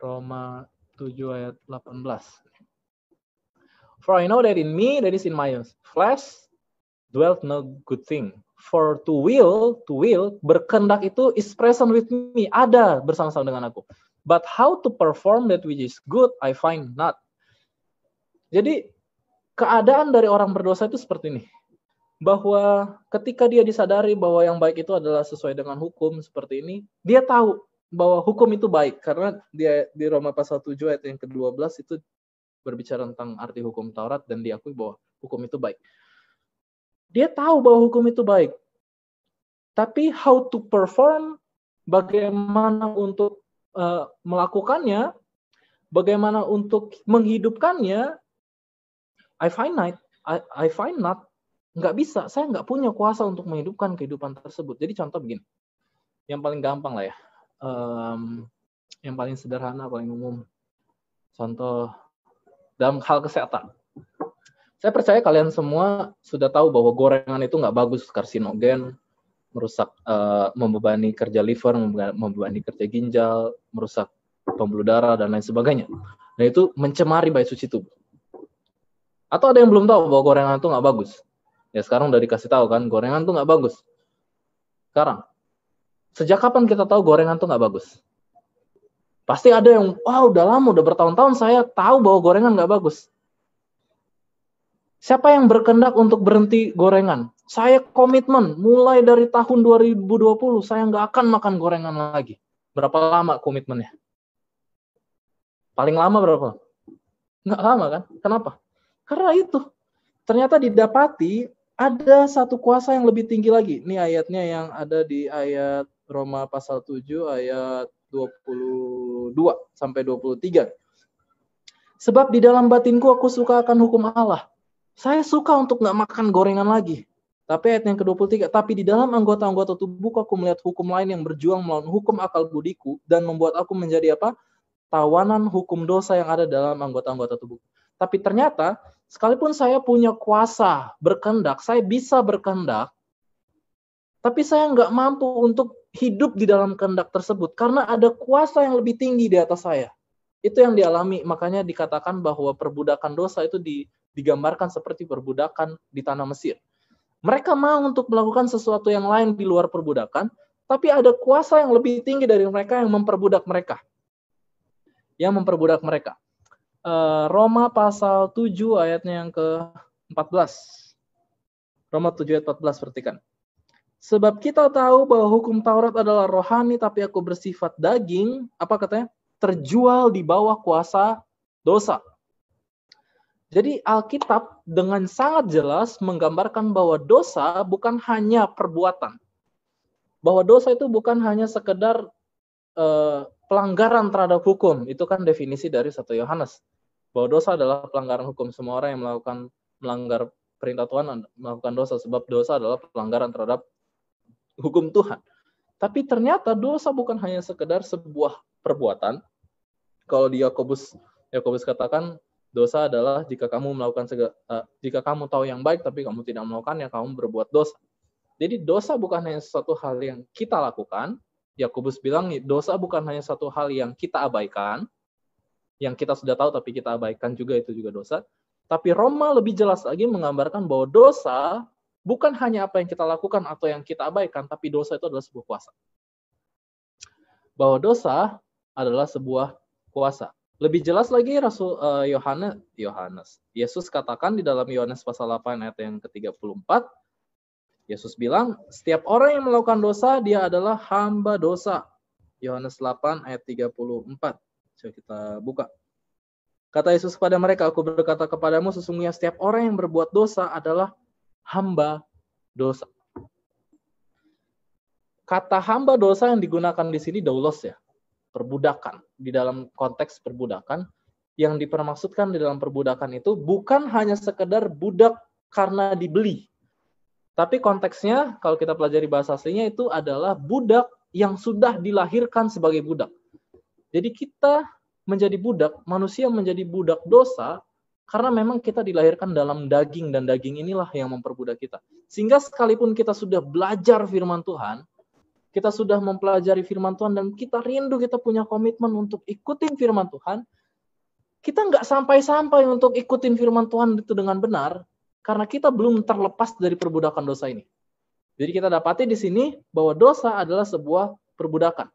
Roma 7 ayat 18. For I know that in me, that is in my flesh, dwelt no good thing. For to will, berkehendak itu is present with me, ada bersama-sama dengan aku. But how to perform that which is good, I find not. Jadi, keadaan dari orang berdosa itu seperti ini. Bahwa ketika dia disadari bahwa yang baik itu adalah sesuai dengan hukum seperti ini, dia tahu bahwa hukum itu baik. Karena dia di Roma pasal 7 ayat yang ke-12 itu berbicara tentang arti hukum Taurat dan diakui bahwa hukum itu baik. Dia tahu bahwa hukum itu baik. Tapi how to perform, bagaimana untuk melakukannya, bagaimana untuk menghidupkannya, I find not, nggak bisa. Saya nggak punya kuasa untuk menghidupkan kehidupan tersebut. Jadi contoh begini, yang paling gampang lah ya, yang paling sederhana, paling umum. Contoh dalam hal kesehatan. Saya percaya kalian semua sudah tahu bahwa gorengan itu nggak bagus, karsinogen, merusak, membebani kerja liver, membebani kerja ginjal, merusak pembuluh darah dan lain sebagainya. Nah itu mencemari bait suci tubuh. Atau ada yang belum tahu bahwa gorengan itu nggak bagus? Ya sekarang udah dikasih tahu kan, gorengan itu nggak bagus. Sekarang, sejak kapan kita tahu gorengan itu nggak bagus? Pasti ada yang, udah lama, udah bertahun-tahun saya tahu bahwa gorengan nggak bagus. Siapa yang berkehendak untuk berhenti gorengan? Saya komitmen, mulai dari tahun 2020, saya nggak akan makan gorengan lagi. Berapa lama komitmennya? Paling lama berapa? Nggak lama kan? Kenapa? Karena itu, ternyata didapati ada satu kuasa yang lebih tinggi lagi. Ini ayatnya yang ada di ayat Roma pasal 7 ayat 22 sampai 23. Sebab di dalam batinku aku suka akan hukum Allah. Saya suka untuk nggak makan gorengan lagi. Tapi ayat yang ke-23, tapi di dalam anggota-anggota tubuhku aku melihat hukum lain yang berjuang melawan hukum akal budiku dan membuat aku menjadi apa? Tawanan hukum dosa yang ada dalam anggota-anggota tubuh. Tapi ternyata, sekalipun saya punya kuasa berkehendak, saya bisa berkehendak, tapi saya nggak mampu untuk hidup di dalam kehendak tersebut, karena ada kuasa yang lebih tinggi di atas saya. Itu yang dialami, makanya dikatakan bahwa perbudakan dosa itu digambarkan seperti perbudakan di tanah Mesir. Mereka mau untuk melakukan sesuatu yang lain di luar perbudakan, tapi ada kuasa yang lebih tinggi dari mereka yang memperbudak mereka. Roma pasal 7 ayatnya yang ke-14. Roma 7 ayat 14, perhatikan. Sebab kita tahu bahwa hukum Taurat adalah rohani, tapi aku bersifat daging, apa katanya? Terjual di bawah kuasa dosa. Jadi Alkitab dengan sangat jelas menggambarkan bahwa dosa bukan hanya perbuatan. Bahwa dosa itu bukan hanya sekedar pelanggaran terhadap hukum. Itu kan definisi dari 1 Yohanes. Bahwa dosa adalah pelanggaran hukum. Semua orang yang melanggar perintah Tuhan melakukan dosa. Sebab dosa adalah pelanggaran terhadap hukum Tuhan. Tapi ternyata dosa bukan hanya sekedar sebuah perbuatan. Kalau di Yakobus katakan, dosa adalah jika kamu tahu yang baik tapi kamu tidak melakukannya, kamu berbuat dosa. Jadi dosa bukan hanya sesuatu hal yang kita lakukan. Yakobus bilang dosa bukan hanya satu hal yang kita abaikan, yang kita sudah tahu tapi kita abaikan juga, itu juga dosa. Tapi Roma lebih jelas lagi menggambarkan bahwa dosa bukan hanya apa yang kita lakukan atau yang kita abaikan, tapi dosa itu adalah sebuah kuasa. Bahwa dosa adalah sebuah kuasa. Lebih jelas lagi Rasul Yesus katakan di dalam Yohanes pasal 8 ayat yang ke-34, Yesus bilang, setiap orang yang melakukan dosa, dia adalah hamba dosa. Yohanes 8 ayat 34. Coba kita buka. Kata Yesus kepada mereka, aku berkata kepadamu, sesungguhnya setiap orang yang berbuat dosa adalah hamba dosa. Kata hamba dosa yang digunakan di sini doulos ya, perbudakan. Di dalam konteks perbudakan, yang dipermaksudkan di dalam perbudakan itu bukan hanya sekedar budak karena dibeli. Tapi konteksnya, kalau kita pelajari bahasa aslinya itu adalah budak yang sudah dilahirkan sebagai budak. Jadi kita menjadi budak, manusia menjadi budak dosa, karena memang kita dilahirkan dalam daging, dan daging inilah yang memperbudak kita. Sehingga sekalipun kita sudah belajar firman Tuhan, kita sudah mempelajari firman Tuhan, dan kita rindu, kita punya komitmen untuk ikutin firman Tuhan, kita nggak sampai-sampai untuk ikutin firman Tuhan itu dengan benar, karena kita belum terlepas dari perbudakan dosa ini. Jadi kita dapati di sini bahwa dosa adalah sebuah perbudakan.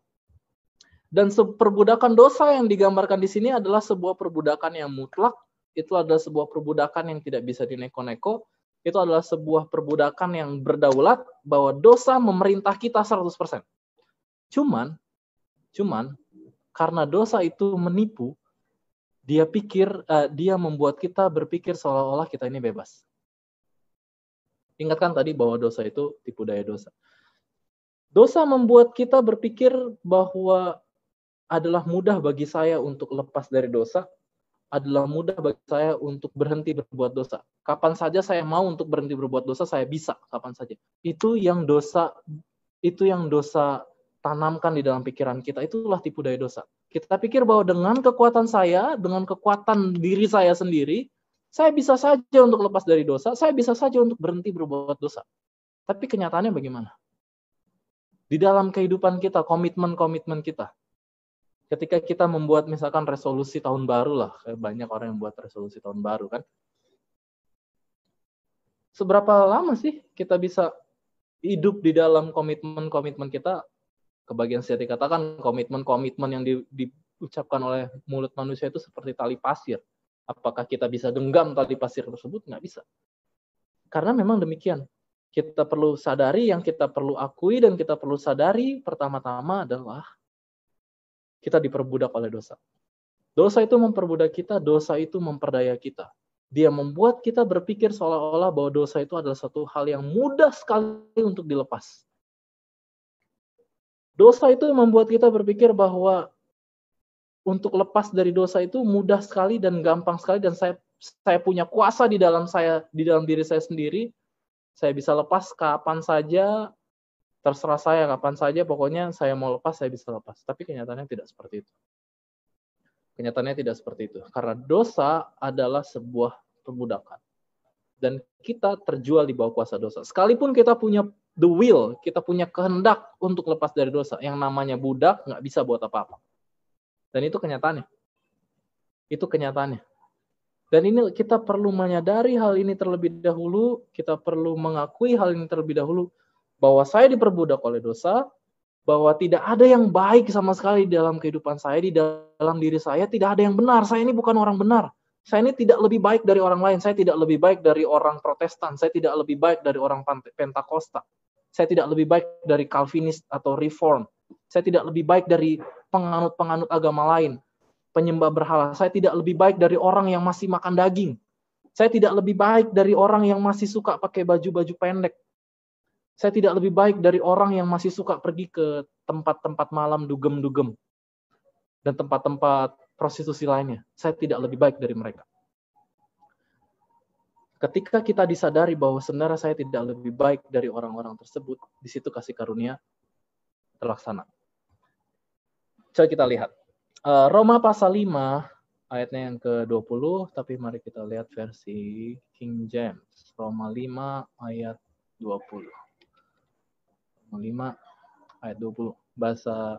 Dan perbudakan dosa yang digambarkan di sini adalah sebuah perbudakan yang mutlak. Itu adalah sebuah perbudakan yang tidak bisa dineko-neko. Itu adalah sebuah perbudakan yang berdaulat, bahwa dosa memerintah kita 100%. Cuman karena dosa itu menipu, dia membuat kita berpikir seolah-olah kita ini bebas. Ingatkan tadi bahwa dosa itu tipu daya dosa. Dosa membuat kita berpikir bahwa adalah mudah bagi saya untuk lepas dari dosa, adalah mudah bagi saya untuk berhenti berbuat dosa. Kapan saja saya mau untuk berhenti berbuat dosa, saya bisa kapan saja. Itu yang dosa tanamkan di dalam pikiran kita. Itulah tipu daya dosa. Kita pikir bahwa dengan kekuatan saya, dengan kekuatan diri saya sendiri, saya bisa saja untuk lepas dari dosa, saya bisa saja untuk berhenti berbuat dosa. Tapi kenyataannya bagaimana? Di dalam kehidupan kita, komitmen-komitmen kita. Ketika kita membuat misalkan resolusi tahun baru lah, kayak banyak orang yang buat resolusi tahun baru kan. Seberapa lama sih kita bisa hidup di dalam komitmen-komitmen kita? Kebagian saya dikatakan komitmen-komitmen yang diucapkan oleh mulut manusia itu seperti tali pasir. Apakah kita bisa genggam tali pasir tersebut? Nggak bisa. Karena memang demikian. Kita perlu sadari, yang kita perlu akui dan kita perlu sadari pertama-tama adalah kita diperbudak oleh dosa. Dosa itu memperbudak kita, dosa itu memperdaya kita. Dia membuat kita berpikir seolah-olah bahwa dosa itu adalah satu hal yang mudah sekali untuk dilepas. Dosa itu membuat kita berpikir bahwa untuk lepas dari dosa itu mudah sekali dan gampang sekali, dan saya punya kuasa di dalam diri saya sendiri. Saya bisa lepas kapan saja, terserah saya kapan saja, pokoknya saya mau lepas, saya bisa lepas. Tapi kenyataannya tidak seperti itu. Kenyataannya tidak seperti itu. Karena dosa adalah sebuah perbudakan. Dan kita terjual di bawah kuasa dosa. Sekalipun kita punya the will, kita punya kehendak untuk lepas dari dosa, yang namanya budak nggak bisa buat apa-apa. Dan itu kenyataannya. Itu kenyataannya. Dan ini kita perlu menyadari hal ini terlebih dahulu, kita perlu mengakui hal ini terlebih dahulu, bahwa saya diperbudak oleh dosa, bahwa tidak ada yang baik sama sekali dalam kehidupan saya, di dalam diri saya tidak ada yang benar, saya ini bukan orang benar. Saya ini tidak lebih baik dari orang lain, saya tidak lebih baik dari orang Protestan, saya tidak lebih baik dari orang Pentakosta, saya tidak lebih baik dari Calvinis atau Reform, saya tidak lebih baik dari penganut-penganut agama lain, penyembah berhala. Saya tidak lebih baik dari orang yang masih makan daging. Saya tidak lebih baik dari orang yang masih suka pakai baju-baju pendek. Saya tidak lebih baik dari orang yang masih suka pergi ke tempat-tempat malam dugem-dugem dan tempat-tempat prostitusi lainnya. Saya tidak lebih baik dari mereka. Ketika kita disadari bahwa sebenarnya saya tidak lebih baik dari orang-orang tersebut, di situ kasih karunia terlaksana. Coba kita lihat. Roma pasal 5, ayatnya yang ke-20, tapi mari kita lihat versi King James. Roma 5, ayat 20. Roma 5, ayat 20. Bahasa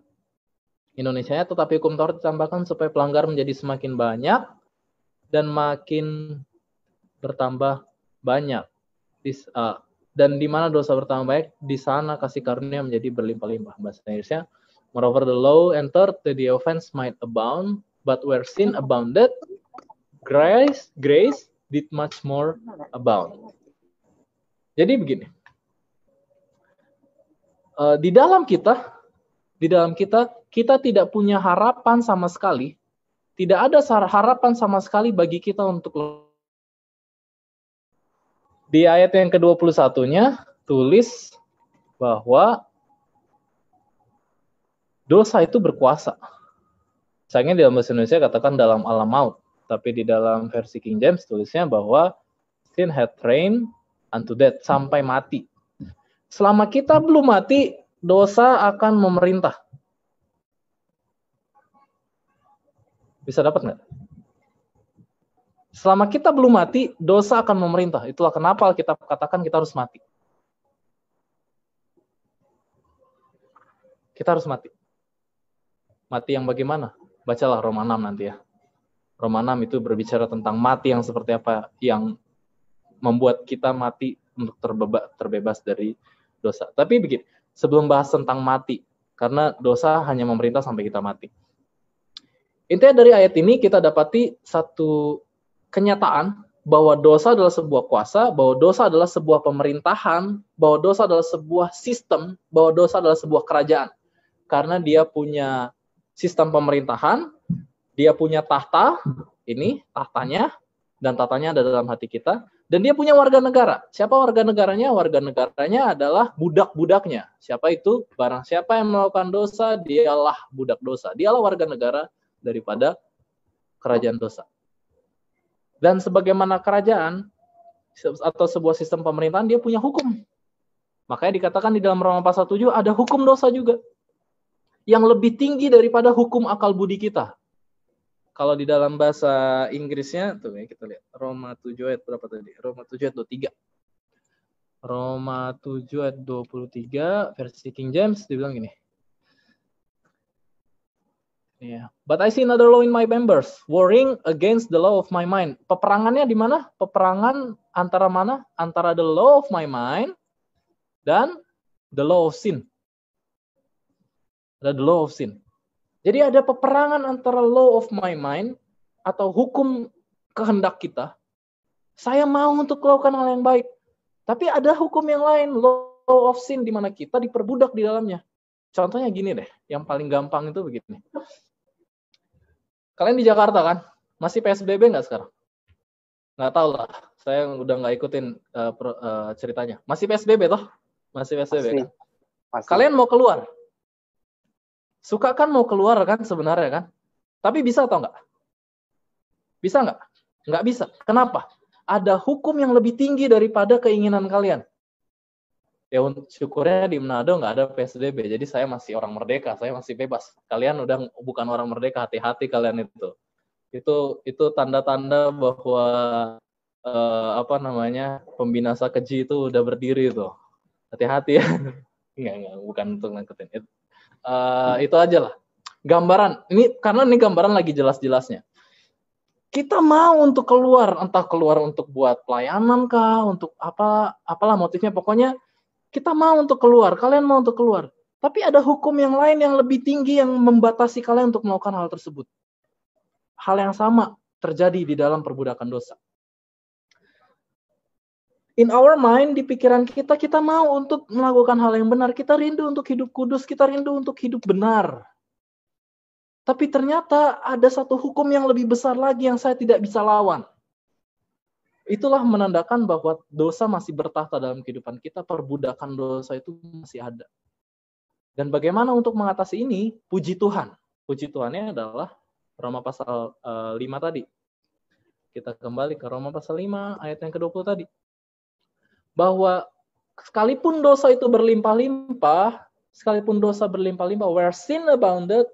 Indonesianya, tetapi hukum Taurat ditambahkan supaya pelanggar menjadi semakin banyak dan makin bertambah banyak. Dan di mana dosa bertambah banyak, di sana kasih karunia menjadi berlimpah-limpah. Bahasa Inggrisnya, moreover the law entered, the offense might abound, but where sin abounded, grace did much more abound. Jadi begini, di dalam kita tidak punya harapan sama sekali, tidak ada harapan sama sekali bagi kita untuk. Di ayat yang ke-21-nya tulis bahwa dosa itu berkuasa. Sayangnya di dalam bahasa Indonesia katakan dalam alam maut, tapi di dalam versi King James tulisnya bahwa sin had reigned unto death, sampai mati. Selama kita belum mati, dosa akan memerintah. Bisa dapat nggak? Selama kita belum mati, dosa akan memerintah. Itulah kenapa kita katakan kita harus mati. Kita harus mati. Mati yang bagaimana? Bacalah Roma 6 nanti ya. Roma 6 itu berbicara tentang mati yang seperti apa, yang membuat kita mati untuk terbebas dari dosa. Tapi begini, sebelum bahas tentang mati, karena dosa hanya memerintah sampai kita mati. Intinya dari ayat ini kita dapati satu kenyataan bahwa dosa adalah sebuah kuasa, bahwa dosa adalah sebuah pemerintahan, bahwa dosa adalah sebuah sistem, bahwa dosa adalah sebuah kerajaan. Karena dia punya sistem pemerintahan, dia punya tahta, ini tahtanya, dan tahtanya ada dalam hati kita, dan dia punya warga negara. Siapa warga negaranya? Warga negaranya adalah budak-budaknya. Siapa itu? Barang siapa yang melakukan dosa, dialah budak dosa. Dialah warga negara daripada kerajaan dosa. Dan sebagaimana kerajaan atau sebuah sistem pemerintahan, dia punya hukum. Makanya dikatakan di dalam Roma pasal 7 ada hukum dosa juga, yang lebih tinggi daripada hukum akal budi kita. Kalau di dalam bahasa Inggrisnya, tuh ya kita lihat, Roma 7 ayat berapa tadi? Roma 7 ayat 23. Roma 7 ayat 23, versi King James, dibilang gini. Yeah. But I see another law in my members, warring against the law of my mind. Peperangannya di mana? Peperangan antara mana? Antara the law of my mind dan the law of sin. Ada the law of sin. Jadi ada peperangan antara law of my mind atau hukum kehendak kita. Saya mau untuk melakukan hal yang baik. Tapi ada hukum yang lain, law of sin, di mana kita diperbudak di dalamnya. Contohnya gini deh, yang paling gampang itu begini. Kalian di Jakarta kan? Masih PSBB nggak sekarang? Nggak tahu lah. Saya udah nggak ikutin ceritanya. Masih PSBB toh? Masih PSBB kan? Masih. Kalian mau keluar? Suka kan mau keluar kan sebenarnya kan? Tapi bisa atau nggak? Bisa nggak? Nggak bisa. Kenapa? Ada hukum yang lebih tinggi daripada keinginan kalian. Ya syukurnya di Manado nggak ada PSBB, jadi saya masih orang merdeka, saya masih bebas. Kalian udah bukan orang merdeka, hati-hati kalian itu. Itu tanda-tanda bahwa pembinasa keji itu udah berdiri itu. Hati-hati ya. Enggak, bukan untuk nangkutin. Itu aja lah. Gambaran, karena ini gambaran lagi jelas-jelasnya. Kita mau untuk keluar, entah keluar untuk buat pelayanan kah, untuk apalah motifnya, pokoknya kita mau untuk keluar, kalian mau untuk keluar. Tapi ada hukum yang lain yang lebih tinggi yang membatasi kalian untuk melakukan hal tersebut. Hal yang sama terjadi di dalam perbudakan dosa. In our mind, di pikiran kita, kita mau untuk melakukan hal yang benar. Kita rindu untuk hidup kudus, kita rindu untuk hidup benar. Tapi ternyata ada satu hukum yang lebih besar lagi yang saya tidak bisa lawan. Itulah menandakan bahwa dosa masih bertahta dalam kehidupan kita, perbudakan dosa itu masih ada. Dan bagaimana untuk mengatasi ini? Puji Tuhan. Puji Tuhannya adalah Roma pasal 5 tadi. Kita kembali ke Roma pasal 5 ayat yang ke-20 tadi. Bahwa sekalipun dosa itu berlimpah-limpah, where sin abounded,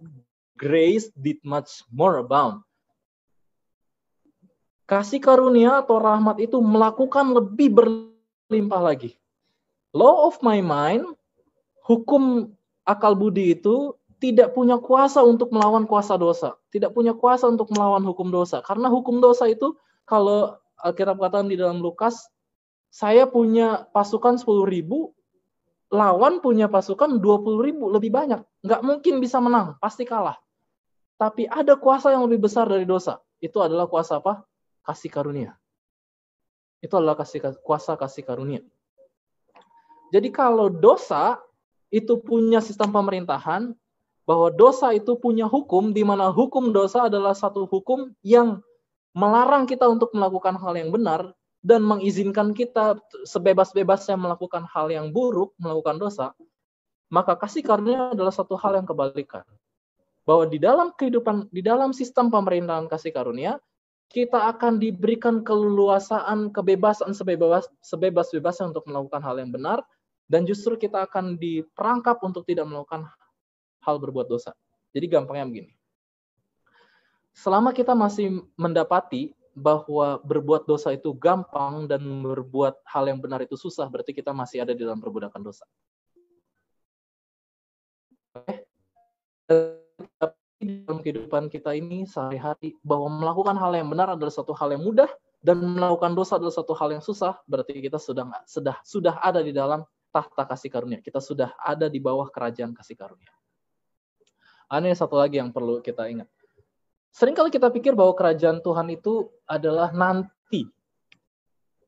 grace did much more abound. Kasih karunia atau rahmat itu melakukan lebih berlimpah lagi. Law of my mind, hukum akal budi itu tidak punya kuasa untuk melawan kuasa dosa. Tidak punya kuasa untuk melawan hukum dosa. Karena hukum dosa itu kalau Alkitab katakan di dalam Lukas, saya punya pasukan 10.000, lawan punya pasukan 20.000, lebih banyak. Nggak mungkin bisa menang, pasti kalah. Tapi ada kuasa yang lebih besar dari dosa. Itu adalah kuasa apa? Kasih karunia. Itu adalah kuasa kasih karunia. Jadi kalau dosa itu punya sistem pemerintahan, bahwa dosa itu punya hukum, di mana hukum dosa adalah satu hukum yang melarang kita untuk melakukan hal yang benar, dan mengizinkan kita sebebas-bebasnya melakukan hal yang buruk, melakukan dosa, maka kasih karunia adalah satu hal yang kebalikan. Bahwa di dalam kehidupan, di dalam sistem pemerintahan kasih karunia, kita akan diberikan keleluasaan, kebebasan sebebas-bebasnya untuk melakukan hal yang benar, dan justru kita akan diperangkap untuk tidak melakukan hal berbuat dosa. Jadi gampangnya begini. Selama kita masih mendapati bahwa berbuat dosa itu gampang dan berbuat hal yang benar itu susah, berarti kita masih ada di dalam perbudakan dosa. Dalam kehidupan kita ini sehari-hari, bahwa melakukan hal yang benar adalah satu hal yang mudah, dan melakukan dosa adalah satu hal yang susah, berarti kita sudah ada di dalam tahta kasih karunia. Kita sudah ada di bawah kerajaan kasih karunia. Ini satu lagi yang perlu kita ingat. Seringkali kita pikir bahwa kerajaan Tuhan itu adalah nanti.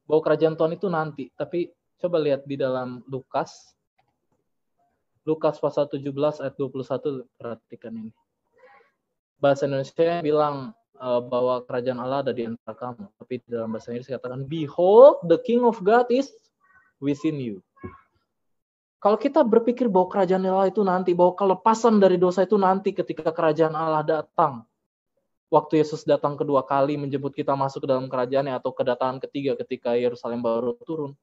Bahwa kerajaan Tuhan itu nanti. Tapi coba lihat di dalam Lukas pasal 17 ayat 21, perhatikan ini. Bahasa Indonesia bilang bahwa kerajaan Allah ada di antara kamu. Tapi di dalam bahasa Inggris katakan, Behold, the King of God is within you. Kalau kita berpikir bahwa kerajaan Allah itu nanti, bahwa kelepasan dari dosa itu nanti ketika kerajaan Allah datang. Waktu Yesus datang kedua kali menjemput kita masuk ke dalam kerajaannya, atau kedatangan ketiga ketika Yerusalem baru turun.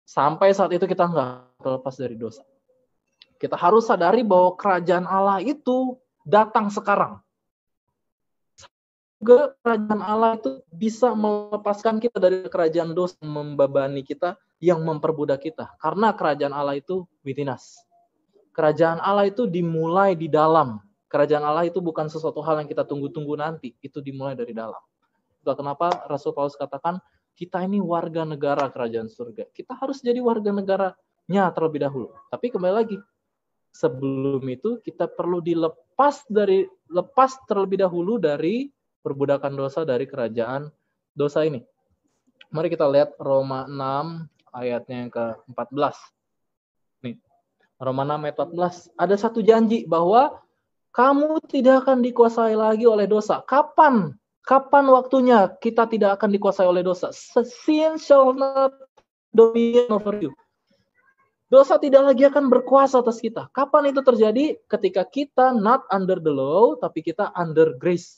Sampai saat itu kita nggak terlepas dari dosa. Kita harus sadari bahwa kerajaan Allah itu datang sekarang. Juga kerajaan Allah itu bisa melepaskan kita dari kerajaan dosa yang membebani kita, yang memperbudak kita. Karena kerajaan Allah itu within us. Kerajaan Allah itu dimulai di dalam. Kerajaan Allah itu bukan sesuatu hal yang kita tunggu-tunggu nanti. Itu dimulai dari dalam. Itulah kenapa Rasul Paulus katakan, kita ini warga negara kerajaan surga. Kita harus jadi warga negaranya terlebih dahulu. Tapi kembali lagi, sebelum itu kita perlu lepas terlebih dahulu dari perbudakan dosa, dari kerajaan dosa ini. Mari kita lihat Roma 6 ayatnya yang ke-14. Nih, Roma 6 ayat 14. Ada satu janji bahwa kamu tidak akan dikuasai lagi oleh dosa. Kapan waktunya kita tidak akan dikuasai oleh dosa? Sin shall not dominion over you. Dosa tidak lagi akan berkuasa atas kita. Kapan itu terjadi? Ketika kita not under the law, tapi kita under grace.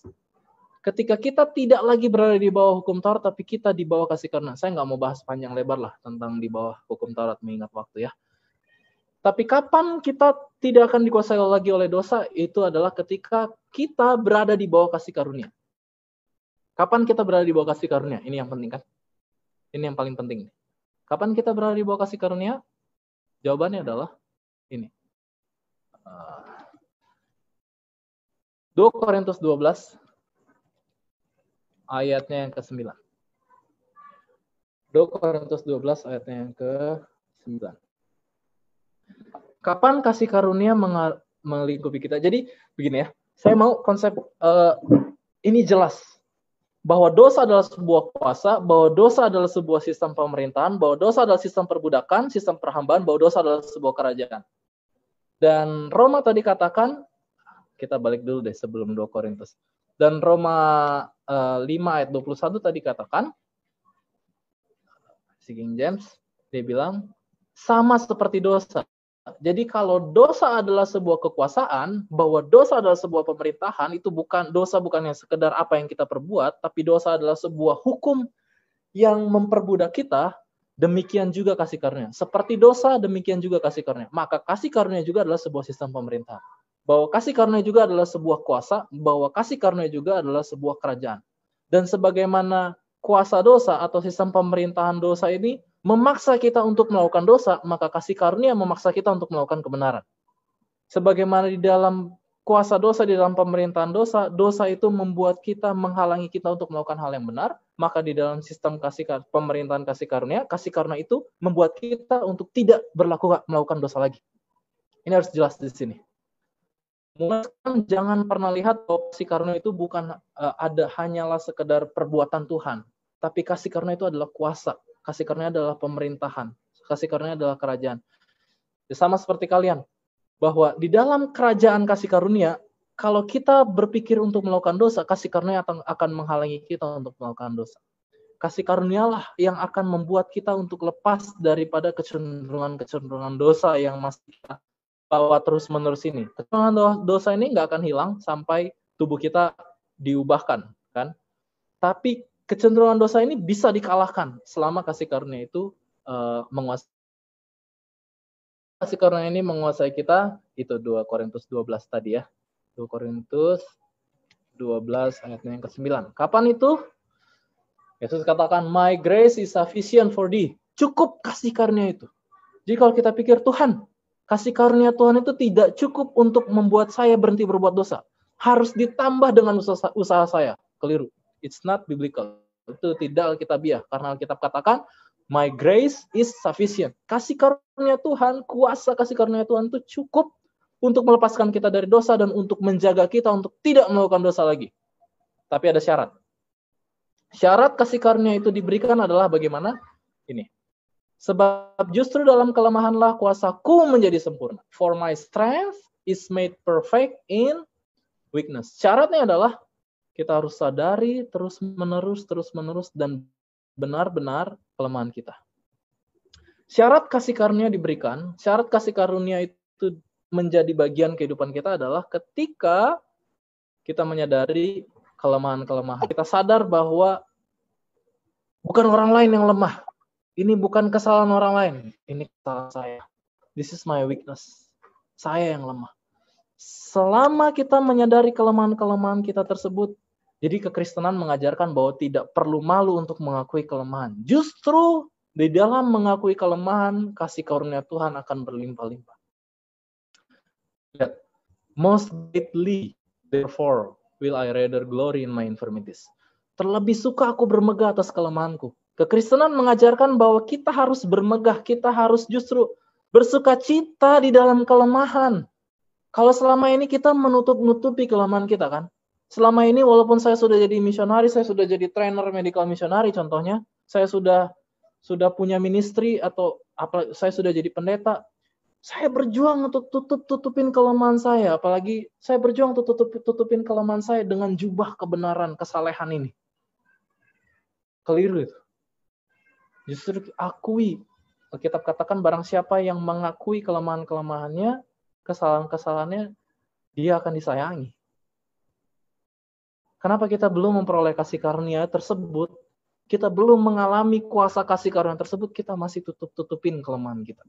Ketika kita tidak lagi berada di bawah hukum Taurat, tapi kita di bawah kasih karunia. Saya nggak mau bahas panjang lebar lah tentang di bawah hukum Taurat, mengingat waktu ya. Tapi kapan kita tidak akan dikuasai lagi oleh dosa? Itu adalah ketika kita berada di bawah kasih karunia. Kapan kita berada di bawah kasih karunia? Ini yang penting kan? Ini yang paling penting. Kapan kita berada di bawah kasih karunia? Jawabannya adalah ini. 2 Korintus 12 ayatnya yang ke-9. 2 Korintus 12 ayatnya yang ke-9. Kapan kasih karunia melingkupi kita? Jadi begini ya, saya mau konsep ini jelas. Bahwa dosa adalah sebuah kuasa, bahwa dosa adalah sebuah sistem pemerintahan, bahwa dosa adalah sistem perbudakan, sistem perhambaan, bahwa dosa adalah sebuah kerajaan. Dan Roma tadi katakan, kita balik dulu deh sebelum 2 Korintus. Dan Roma 5 ayat 21 tadi katakan, King James, dia bilang, sama seperti dosa. Jadi kalau dosa adalah sebuah kekuasaan, bahwa dosa adalah sebuah pemerintahan, itu dosa bukan yang sekedar apa yang kita perbuat, tapi dosa adalah sebuah hukum yang memperbudak kita, demikian juga kasih karunia. Seperti dosa, demikian juga kasih karunia. Maka kasih karunia juga adalah sebuah sistem pemerintahan. Bahwa kasih karunia juga adalah sebuah kuasa, bahwa kasih karunia juga adalah sebuah kerajaan. Dan sebagaimana kuasa dosa atau sistem pemerintahan dosa ini memaksa kita untuk melakukan dosa, maka kasih karunia memaksa kita untuk melakukan kebenaran. Sebagaimana di dalam kuasa dosa, di dalam pemerintahan dosa, dosa itu membuat kita, menghalangi kita untuk melakukan hal yang benar, maka di dalam sistem pemerintahan kasih karunia itu membuat kita untuk tidak melakukan dosa lagi. Ini harus jelas di sini. Jangan pernah lihat bahwa kasih karunia itu bukan hanyalah sekedar perbuatan Tuhan, tapi kasih karunia itu adalah kuasa, kasih karunia adalah pemerintahan, kasih karunia adalah kerajaan. Sama seperti kalian, bahwa di dalam kerajaan kasih karunia, kalau kita berpikir untuk melakukan dosa, kasih karunia akan menghalangi kita untuk melakukan dosa. Kasih karunialah yang akan membuat kita untuk lepas daripada kecenderungan dosa yang masih kita bawa terus-menerus ini. Kecenderungan dosa ini nggak akan hilang sampai tubuh kita diubahkan, kan? Tapi kecenderungan dosa ini bisa dikalahkan selama kasih karunia itu menguasai. Kasih karunia ini menguasai kita, itu 2 Korintus 12 tadi ya. 2 Korintus 12 ayatnya yang ke-9. Kapan itu? Yesus katakan, my grace is sufficient for thee. Cukup kasih karunia itu. Jadi kalau kita pikir, Tuhan, kasih karunia Tuhan itu tidak cukup untuk membuat saya berhenti berbuat dosa. Harus ditambah dengan usaha saya. Keliru. It's not biblical. Itu tidak Alkitabiah. Karena Alkitab katakan, my grace is sufficient. Kasih karunia Tuhan, kuasa kasih karunia Tuhan itu cukup untuk melepaskan kita dari dosa dan untuk menjaga kita untuk tidak melakukan dosa lagi. Tapi ada syarat. Syarat kasih karunia itu diberikan adalah bagaimana? Ini. Sebab justru dalam kelemahanlah kuasaku menjadi sempurna. For my strength is made perfect in weakness. Syaratnya adalah kita harus sadari terus-menerus dan benar-benar kelemahan kita. Syarat kasih karunia diberikan, syarat kasih karunia itu menjadi bagian kehidupan kita adalah ketika kita menyadari kelemahan-kelemahan. Kita sadar bahwa bukan orang lain yang lemah. Ini bukan kesalahan orang lain. Ini kesalahan saya. This is my weakness. Saya yang lemah. Selama kita menyadari kelemahan-kelemahan kita tersebut, jadi kekristenan mengajarkan bahwa tidak perlu malu untuk mengakui kelemahan. Justru di dalam mengakui kelemahan, kasih karunia Tuhan akan berlimpah-limpah. Lihat, most greatly, therefore, will I rather glory in my infirmities. Terlebih suka aku bermegah atas kelemahanku. Kekristenan mengajarkan bahwa kita harus bermegah, kita harus justru bersuka cita di dalam kelemahan. Kalau selama ini kita menutup-nutupi kelemahan kita kan. Selama ini walaupun saya sudah jadi misionari, saya sudah jadi trainer medical missionary contohnya, saya sudah punya ministry atau saya sudah jadi pendeta, saya berjuang untuk tutupin kelemahan saya, apalagi saya berjuang untuk tutupin kelemahan saya dengan jubah kebenaran, kesalehan ini. Keliru itu. Justru akui. Alkitab katakan barang siapa yang mengakui kelemahan-kelemahannya, kesalahan-kesalahannya, dia akan disayangi. Kenapa kita belum memperoleh kasih karunia tersebut? Kita belum mengalami kuasa kasih karunia tersebut, kita masih tutupin kelemahan kita.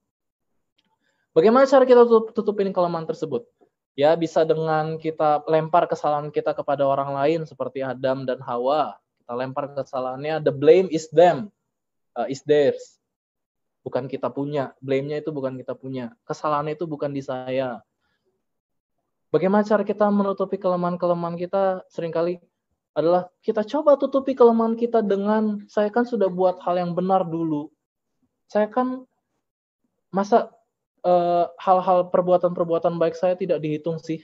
Bagaimana cara kita tutupin kelemahan tersebut? Ya, bisa dengan kita lempar kesalahan kita kepada orang lain seperti Adam dan Hawa. Kita lempar kesalahannya, the blame is them, is theirs. Bukan kita punya, blame-nya itu bukan kita punya. Kesalahannya itu bukan di saya. Bagaimana cara kita menutupi kelemahan-kelemahan kita? Seringkali adalah kita coba tutupi kelemahan kita dengan, saya kan sudah buat hal yang benar dulu. Saya kan, masa hal-hal perbuatan-perbuatan baik saya tidak dihitung sih.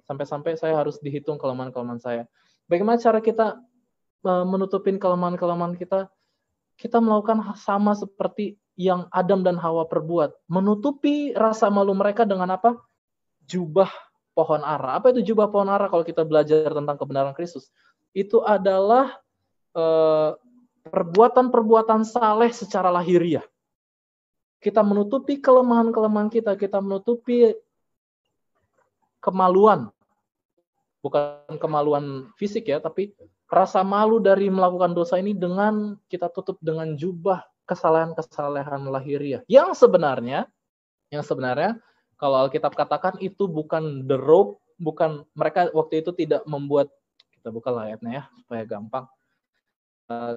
Sampai-sampai saya harus dihitung kelemahan-kelemahan saya. Bagaimana cara kita menutupin kelemahan-kelemahan kita? Kita melakukan sama seperti yang Adam dan Hawa perbuat. Menutupi rasa malu mereka dengan apa? Jubah pohon ara. Apa itu jubah pohon ara kalau kita belajar tentang kebenaran Kristus? Itu adalah perbuatan-perbuatan saleh secara lahiriah. Kita menutupi kelemahan-kelemahan kita menutupi kemaluan. Bukan kemaluan fisik ya, tapi rasa malu dari melakukan dosa ini dengan kita tutup dengan jubah kesalahan-kesalahan lahiriah. Yang sebenarnya kalau Alkitab katakan itu bukan the robe, bukan, mereka waktu itu tidak membuat, kita buka ayatnya ya supaya gampang.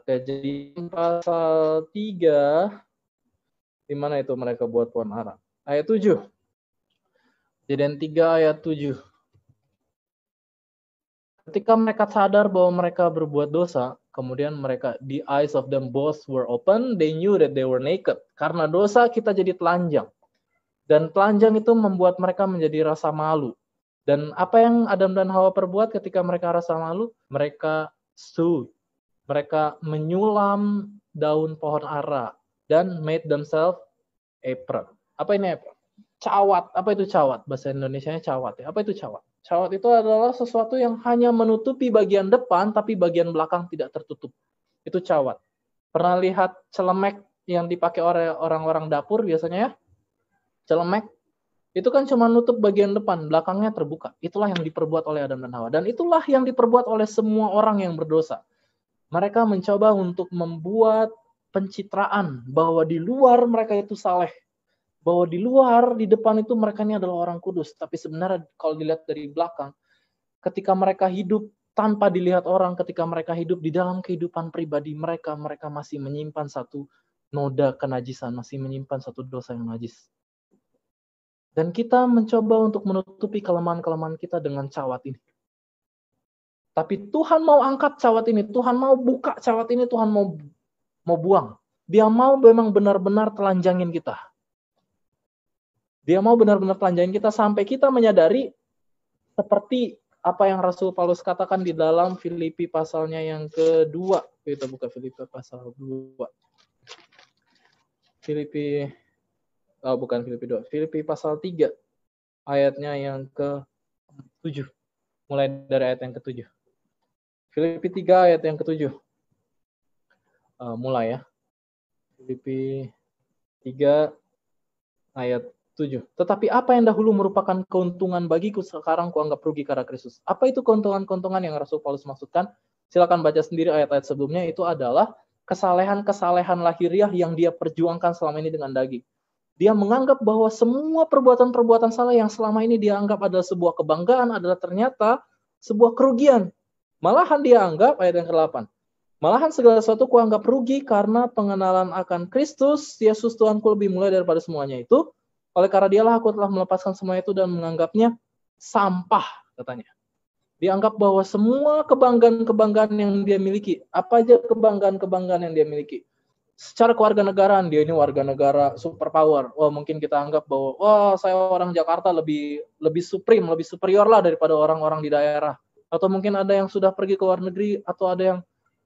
Kejadian pasal 3, di mana itu mereka buat pohon ara? Ayat 7. Kejadian 3 ayat 7. Ketika mereka sadar bahwa mereka berbuat dosa, Kemudian mereka, the eyes of them both were open, they knew that they were naked. Karena dosa kita jadi telanjang. Dan telanjang itu membuat mereka menjadi rasa malu. Dan apa yang Adam dan Hawa perbuat ketika mereka rasa malu? Mereka sewed. Mereka menyulam daun pohon ara dan made themselves apron. Apa ini apron? Cawat. Apa itu cawat? Bahasa Indonesianya cawat ya. Apa itu cawat? Cawat itu adalah sesuatu yang hanya menutupi bagian depan, tapi bagian belakang tidak tertutup. Itu cawat. Pernah lihat celemek yang dipakai oleh orang-orang dapur biasanya ya? Celemek. Itu kan cuma nutup bagian depan, belakangnya terbuka. Itulah yang diperbuat oleh Adam dan Hawa. Dan itulah yang diperbuat oleh semua orang yang berdosa. Mereka mencoba untuk membuat pencitraan bahwa di luar mereka itu saleh. Bahwa di luar, di depan itu mereka ini adalah orang kudus. Tapi sebenarnya kalau dilihat dari belakang, ketika mereka hidup tanpa dilihat orang, ketika mereka hidup di dalam kehidupan pribadi mereka, mereka masih menyimpan satu noda kenajisan, masih menyimpan satu dosa yang najis. Dan kita mencoba untuk menutupi kelemahan-kelemahan kita dengan cawat ini. Tapi Tuhan mau angkat cawat ini, Tuhan mau buka cawat ini, Tuhan mau buang. Dia mau memang benar-benar telanjangin kita. Dia mau benar-benar telanjangin kita sampai kita menyadari seperti apa yang Rasul Paulus katakan di dalam Filipi pasalnya yang kedua. Kita buka Filipi pasal 2. Bukan Filipi 2. Filipi pasal 3. Ayatnya yang ke-7. Mulai dari ayat yang ke-7. Filipi 3 ayat yang ke-7. Mulai ya. Filipi 3 ayat 7. Tetapi apa yang dahulu merupakan keuntungan bagiku, sekarang kuanggap rugi karena Kristus. Apa itu keuntungan-keuntungan yang Rasul Paulus maksudkan? Silakan baca sendiri ayat-ayat sebelumnya. Itu adalah kesalehan-kesalehan lahiriah yang dia perjuangkan selama ini dengan daging. Dia menganggap bahwa semua perbuatan-perbuatan salah yang selama ini dia anggap adalah sebuah kebanggaan adalah ternyata sebuah kerugian. Malahan dia anggap, ayat yang ke-8, malahan segala sesuatu kuanggap rugi karena pengenalan akan Kristus, Yesus Tuhanku lebih mulia daripada semuanya itu. Oleh karena dialah aku telah melepaskan semua itu dan menganggapnya sampah, katanya. Dianggap bahwa semua kebanggaan-kebanggaan yang dia miliki, apa aja kebanggaan-kebanggaan yang dia miliki. Secara kewarganegaraan, dia ini warga negara superpower. Wah, mungkin kita anggap bahwa, wah, saya orang Jakarta lebih supreme, lebih superior lah daripada orang-orang di daerah. Atau mungkin ada yang sudah pergi ke luar negeri, atau ada yang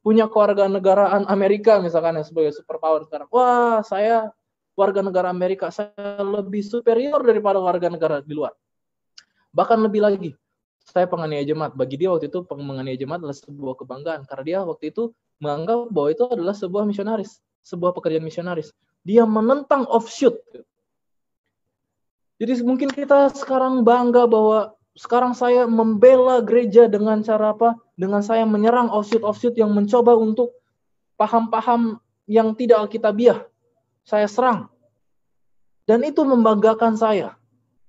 punya kewarganegaraan Amerika misalkan yang sebagai superpower sekarang. Wah, saya warga negara Amerika, saya lebih superior daripada warga negara di luar. Bahkan lebih lagi, saya penganiaya jemaat. Bagi dia waktu itu menganiaya jemaat adalah sebuah kebanggaan. Karena dia waktu itu menganggap bahwa itu adalah sebuah misionaris, sebuah pekerjaan misionaris. Dia menentang offshoot. Jadi mungkin kita sekarang bangga bahwa sekarang saya membela gereja dengan cara apa? Dengan saya menyerang offshoot yang mencoba untuk paham-paham yang tidak alkitabiah. Saya serang. Dan itu membanggakan saya.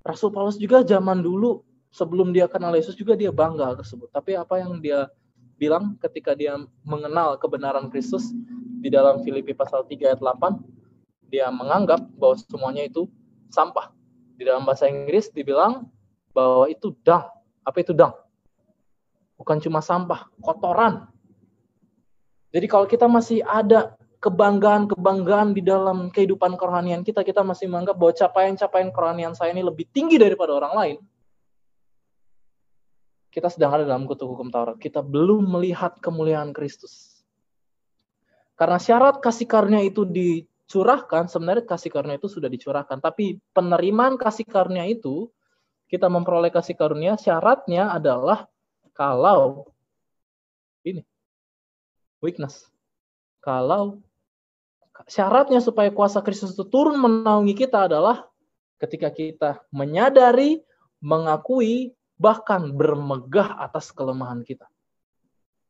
Rasul Paulus juga zaman dulu, sebelum dia kenal Yesus juga dia bangga tersebut. Tapi apa yang dia bilang ketika dia mengenal kebenaran Kristus di dalam Filipi pasal 3 ayat 8, dia menganggap bahwa semuanya itu sampah. Di dalam bahasa Inggris dibilang bahwa itu dung. Apa itu dung? Bukan cuma sampah, kotoran. Jadi kalau kita masih ada kebanggaan-kebanggaan di dalam kehidupan kerohanian kita masih menganggap bahwa capaian-capaian kerohanian saya ini lebih tinggi daripada orang lain. Kita sedang ada dalam kutuk hukum Taurat. Kita belum melihat kemuliaan Kristus. Karena syarat kasih karunia itu dicurahkan, sebenarnya kasih karunia itu sudah dicurahkan. Tapi penerimaan kasih karunia itu, kita memperoleh kasih karunia, syaratnya adalah kalau ini, weakness. Kalau syaratnya supaya kuasa Kristus itu turun menaungi kita adalah ketika kita menyadari, mengakui, bahkan bermegah atas kelemahan kita.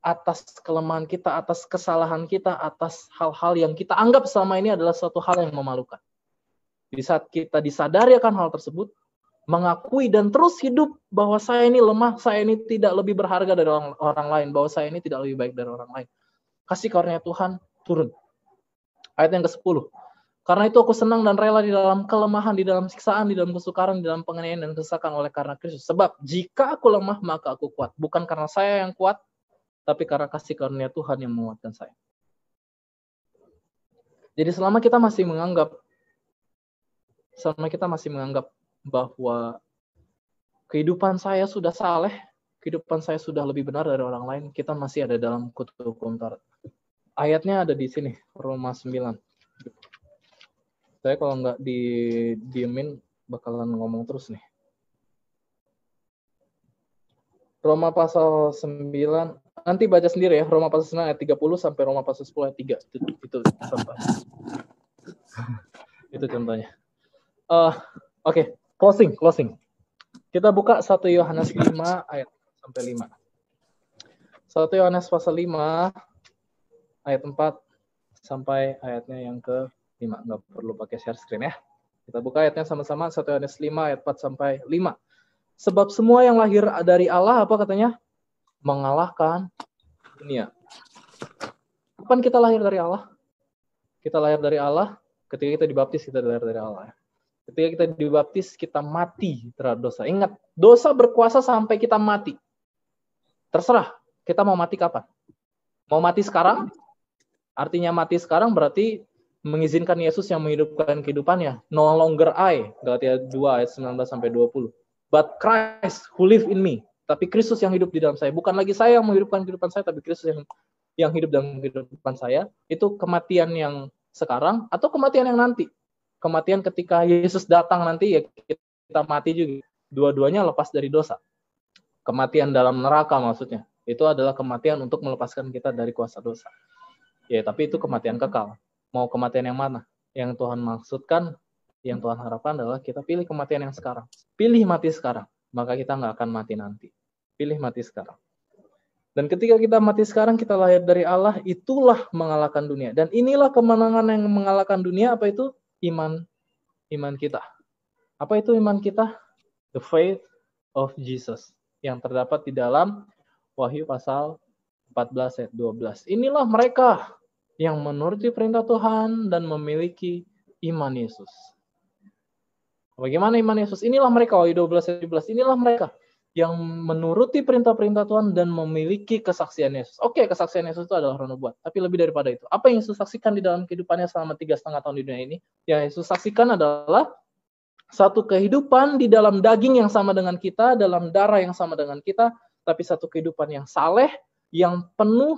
Atas kelemahan kita, atas kesalahan kita, atas hal-hal yang kita anggap selama ini adalah suatu hal yang memalukan. Di saat kita disadari akan hal tersebut, mengakui dan terus hidup bahwa saya ini lemah, saya ini tidak lebih berharga dari orang lain, bahwa saya ini tidak lebih baik dari orang lain. Kasih karunia Tuhan turun. Ayat yang ke-10. Karena itu aku senang dan rela di dalam kelemahan, di dalam siksaan, di dalam kesukaran, di dalam penganiayaan dan kesesakan oleh karena Kristus. Sebab jika aku lemah, maka aku kuat. Bukan karena saya yang kuat, tapi karena kasih karunia Tuhan yang menguatkan saya. Jadi selama kita masih menganggap bahwa kehidupan saya sudah saleh, kehidupan saya sudah lebih benar dari orang lain, kita masih ada dalam kutuk hukum Taurat. Ayatnya ada di sini, Roma 9. Saya kalau nggak diemin bakalan ngomong terus nih. Roma pasal 9, nanti baca sendiri ya, Roma pasal 9 ayat 30 sampai Roma pasal 10 ayat 3. Itu contohnya. Itu contohnya. Oke, closing. Kita buka 1 Yohanes 5 ayat sampai 5. 1 Yohanes pasal 5 ayat 4 sampai ayatnya yang ke-5. Nggak perlu pakai share screen ya. Kita buka ayatnya sama-sama, 1 Yohanes 5 ayat 4 sampai 5. Sebab semua yang lahir dari Allah, apa katanya? Mengalahkan dunia. Kapan kita lahir dari Allah? Kita lahir dari Allah ketika kita dibaptis, kita lahir dari Allah. Ketika kita dibaptis, kita mati terhadap dosa. Ingat, dosa berkuasa sampai kita mati. Terserah, kita mau mati kapan? Mau mati sekarang? Artinya mati sekarang berarti mengizinkan Yesus yang menghidupkan kehidupannya. No longer I, Galatia 2 ayat 19 sampai 20. But Christ who live in me. Tapi Kristus yang hidup di dalam saya. Bukan lagi saya yang menghidupkan kehidupan saya, tapi Kristus yang hidup dalam kehidupan saya. Itu kematian yang sekarang atau kematian yang nanti. Kematian ketika Yesus datang nanti, ya kita mati juga. Dua-duanya lepas dari dosa. Kematian dalam neraka maksudnya. Itu adalah kematian untuk melepaskan kita dari kuasa dosa. Ya, tapi itu kematian kekal. Mau kematian yang mana? Yang Tuhan maksudkan, yang Tuhan harapkan adalah kita pilih kematian yang sekarang. Pilih mati sekarang, maka kita nggak akan mati nanti. Pilih mati sekarang. Dan ketika kita mati sekarang, kita lahir dari Allah, itulah mengalahkan dunia. Dan inilah kemenangan yang mengalahkan dunia, apa itu? Iman kita. Apa itu iman kita? The faith of Jesus. Yang terdapat di dalam Wahyu pasal 14 ayat 12. Inilah mereka yang menuruti perintah Tuhan dan memiliki iman Yesus. Bagaimana iman Yesus? Inilah mereka, Wahyu 12 ayat 17. Inilah mereka yang menuruti perintah-perintah Tuhan dan memiliki kesaksian Yesus. Oke, kesaksian Yesus itu adalah nubuat. Tapi lebih daripada itu. Apa yang Yesus saksikan di dalam kehidupannya selama 3,5 tahun di dunia ini? Yang Yesus saksikan adalah satu kehidupan di dalam daging yang sama dengan kita, dalam darah yang sama dengan kita, tapi satu kehidupan yang saleh, yang penuh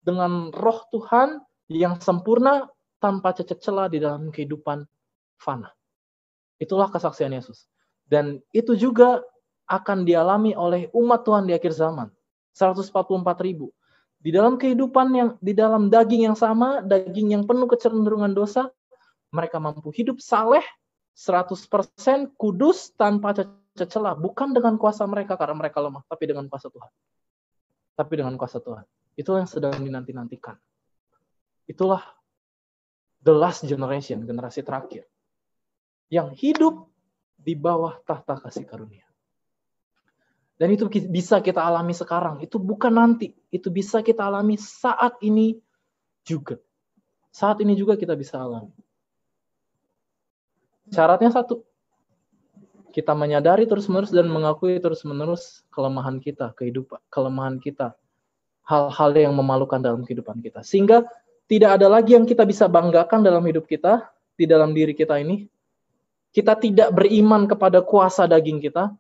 dengan roh Tuhan, yang sempurna, tanpa cacat celah di dalam kehidupan fana. Itulah kesaksian Yesus. Dan itu juga akan dialami oleh umat Tuhan di akhir zaman. 144.000. Di dalam kehidupan yang, di dalam daging yang sama, daging yang penuh kecenderungan dosa, mereka mampu hidup saleh, 100% kudus, tanpa cacat celah. Bukan dengan kuasa mereka karena mereka lemah, tapi dengan kuasa Tuhan. Tapi dengan kuasa Tuhan. Itulah yang sedang dinanti-nantikan. Itulah the last generation, generasi terakhir. Yang hidup di bawah tahta kasih karunia. Dan itu bisa kita alami sekarang. Itu bukan nanti. Itu bisa kita alami saat ini juga. Saat ini juga kita bisa alami. Syaratnya satu. Kita menyadari terus-menerus dan mengakui terus-menerus kelemahan kita, kehidupan, kelemahan kita. Hal-hal yang memalukan dalam kehidupan kita. Sehingga tidak ada lagi yang kita bisa banggakan dalam hidup kita, di dalam diri kita ini. Kita tidak beriman kepada kuasa daging kita.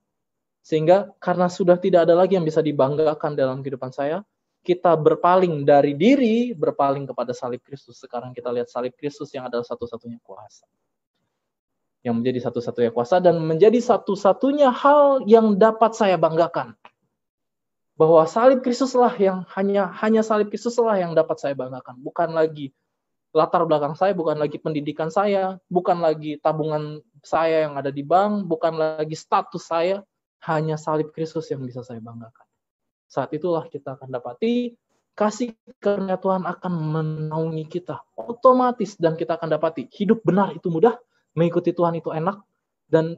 Sehingga karena sudah tidak ada lagi yang bisa dibanggakan dalam kehidupan saya, kita berpaling dari diri, berpaling kepada salib Kristus. Sekarang kita lihat salib Kristus yang adalah satu-satunya kuasa. Yang menjadi satu-satunya kuasa dan menjadi satu-satunya hal yang dapat saya banggakan. Bahwa salib Kristuslah yang hanya salib Kristuslah yang dapat saya banggakan. Bukan lagi latar belakang saya, bukan lagi pendidikan saya, bukan lagi tabungan saya yang ada di bank, bukan lagi status saya. Hanya salib Kristus yang bisa saya banggakan. Saat itulah kita akan dapati kasih karunia Tuhan akan menaungi kita otomatis dan kita akan dapati hidup benar itu mudah, mengikuti Tuhan itu enak, dan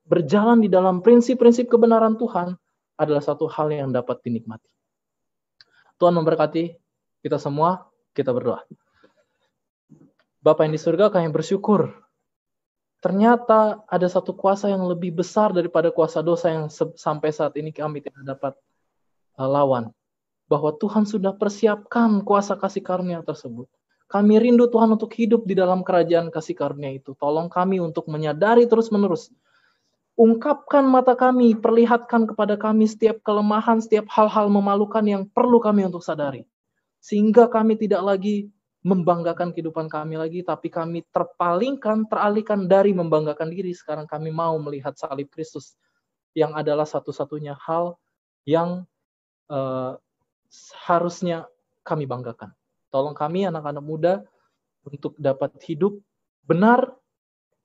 berjalan di dalam prinsip-prinsip kebenaran Tuhan adalah satu hal yang dapat dinikmati. Tuhan memberkati kita semua, kita berdoa. Bapa yang di surga, kami bersyukur. Ternyata ada satu kuasa yang lebih besar daripada kuasa dosa yang sampai saat ini kami tidak dapat lawan. bahwa Tuhan sudah persiapkan kuasa kasih karunia tersebut. Kami rindu Tuhan untuk hidup di dalam kerajaan kasih karunia itu. Tolong kami untuk menyadari terus-menerus. Ungkapkan mata kami, perlihatkan kepada kami setiap kelemahan, setiap hal-hal memalukan yang perlu kami untuk sadari. Sehingga kami tidak lagi membanggakan kehidupan kami lagi, tapi kami teralihkan dari membanggakan diri. Sekarang kami mau melihat salib Kristus yang adalah satu-satunya hal yang harusnya kami banggakan. Tolong kami anak-anak muda untuk dapat hidup benar,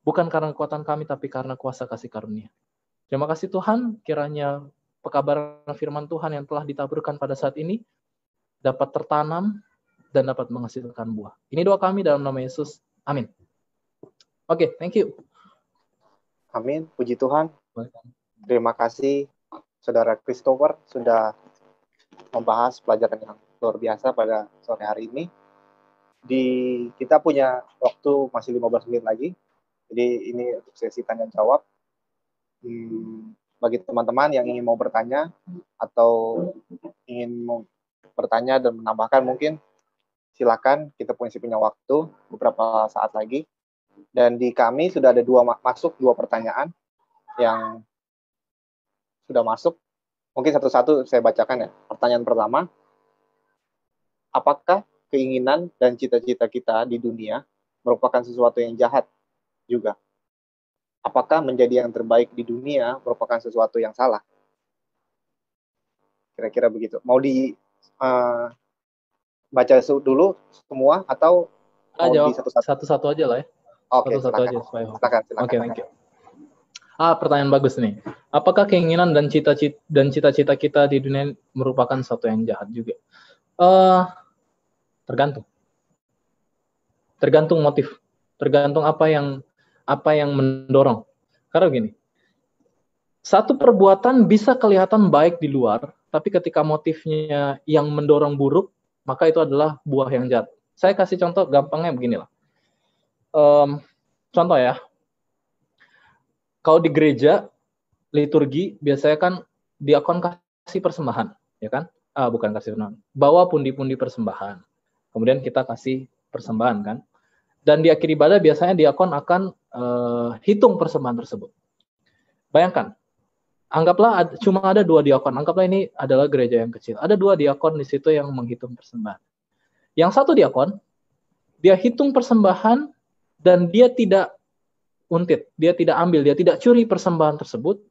bukan karena kekuatan kami, tapi karena kuasa kasih karunia. Terima kasih Tuhan, kiranya pekabaran firman Tuhan yang telah ditaburkan pada saat ini dapat tertanam dan dapat menghasilkan buah. Ini doa kami dalam nama Yesus. Amin. Oke, thank you. Amin, puji Tuhan. Terima kasih Saudara Christopher sudah membahas pelajaran yang luar biasa pada sore hari ini. Kita punya waktu masih 15 menit lagi. Jadi ini untuk sesi tanya jawab. Bagi teman-teman yang ingin mau bertanya atau ingin mau bertanya dan menambahkan mungkin silakan, kita masih punya waktu beberapa saat lagi. Dan di kami sudah ada dua pertanyaan yang sudah masuk. Mungkin satu-satu saya bacakan ya. Pertanyaan pertama, apakah keinginan dan cita-cita kita di dunia merupakan sesuatu yang jahat juga? Apakah menjadi yang terbaik di dunia merupakan sesuatu yang salah? Kira-kira begitu. Mau baca dulu semua atau mau Jawab di satu-satu? Satu-satu aja lah ya. Oke, satu-satu aja supaya. Silakan. Oke, thank you. Pertanyaan bagus nih. Apakah keinginan dan cita-cita kita di dunia merupakan sesuatu yang jahat juga? Tergantung motif. Tergantung apa yang mendorong. Karena gini, satu perbuatan bisa kelihatan baik di luar, tapi ketika motifnya yang mendorong buruk, maka itu adalah buah yang jahat. Saya kasih contoh gampangnya beginilah. Contoh ya, kalau di gereja liturgi biasanya kan diakon kasih persembahan, ya kan? Bukan kasih persembahan, bawa pundi-pundi persembahan. Kemudian kita kasih persembahan kan? Dan di akhir ibadah biasanya diakon akan hitung persembahan tersebut. Bayangkan, anggaplah cuma ada 2 diakon. Anggaplah ini adalah gereja yang kecil. Ada 2 diakon di situ yang menghitung persembahan. Yang satu diakon, dia hitung persembahan dan dia tidak untit, dia tidak ambil, dia tidak curi persembahan tersebut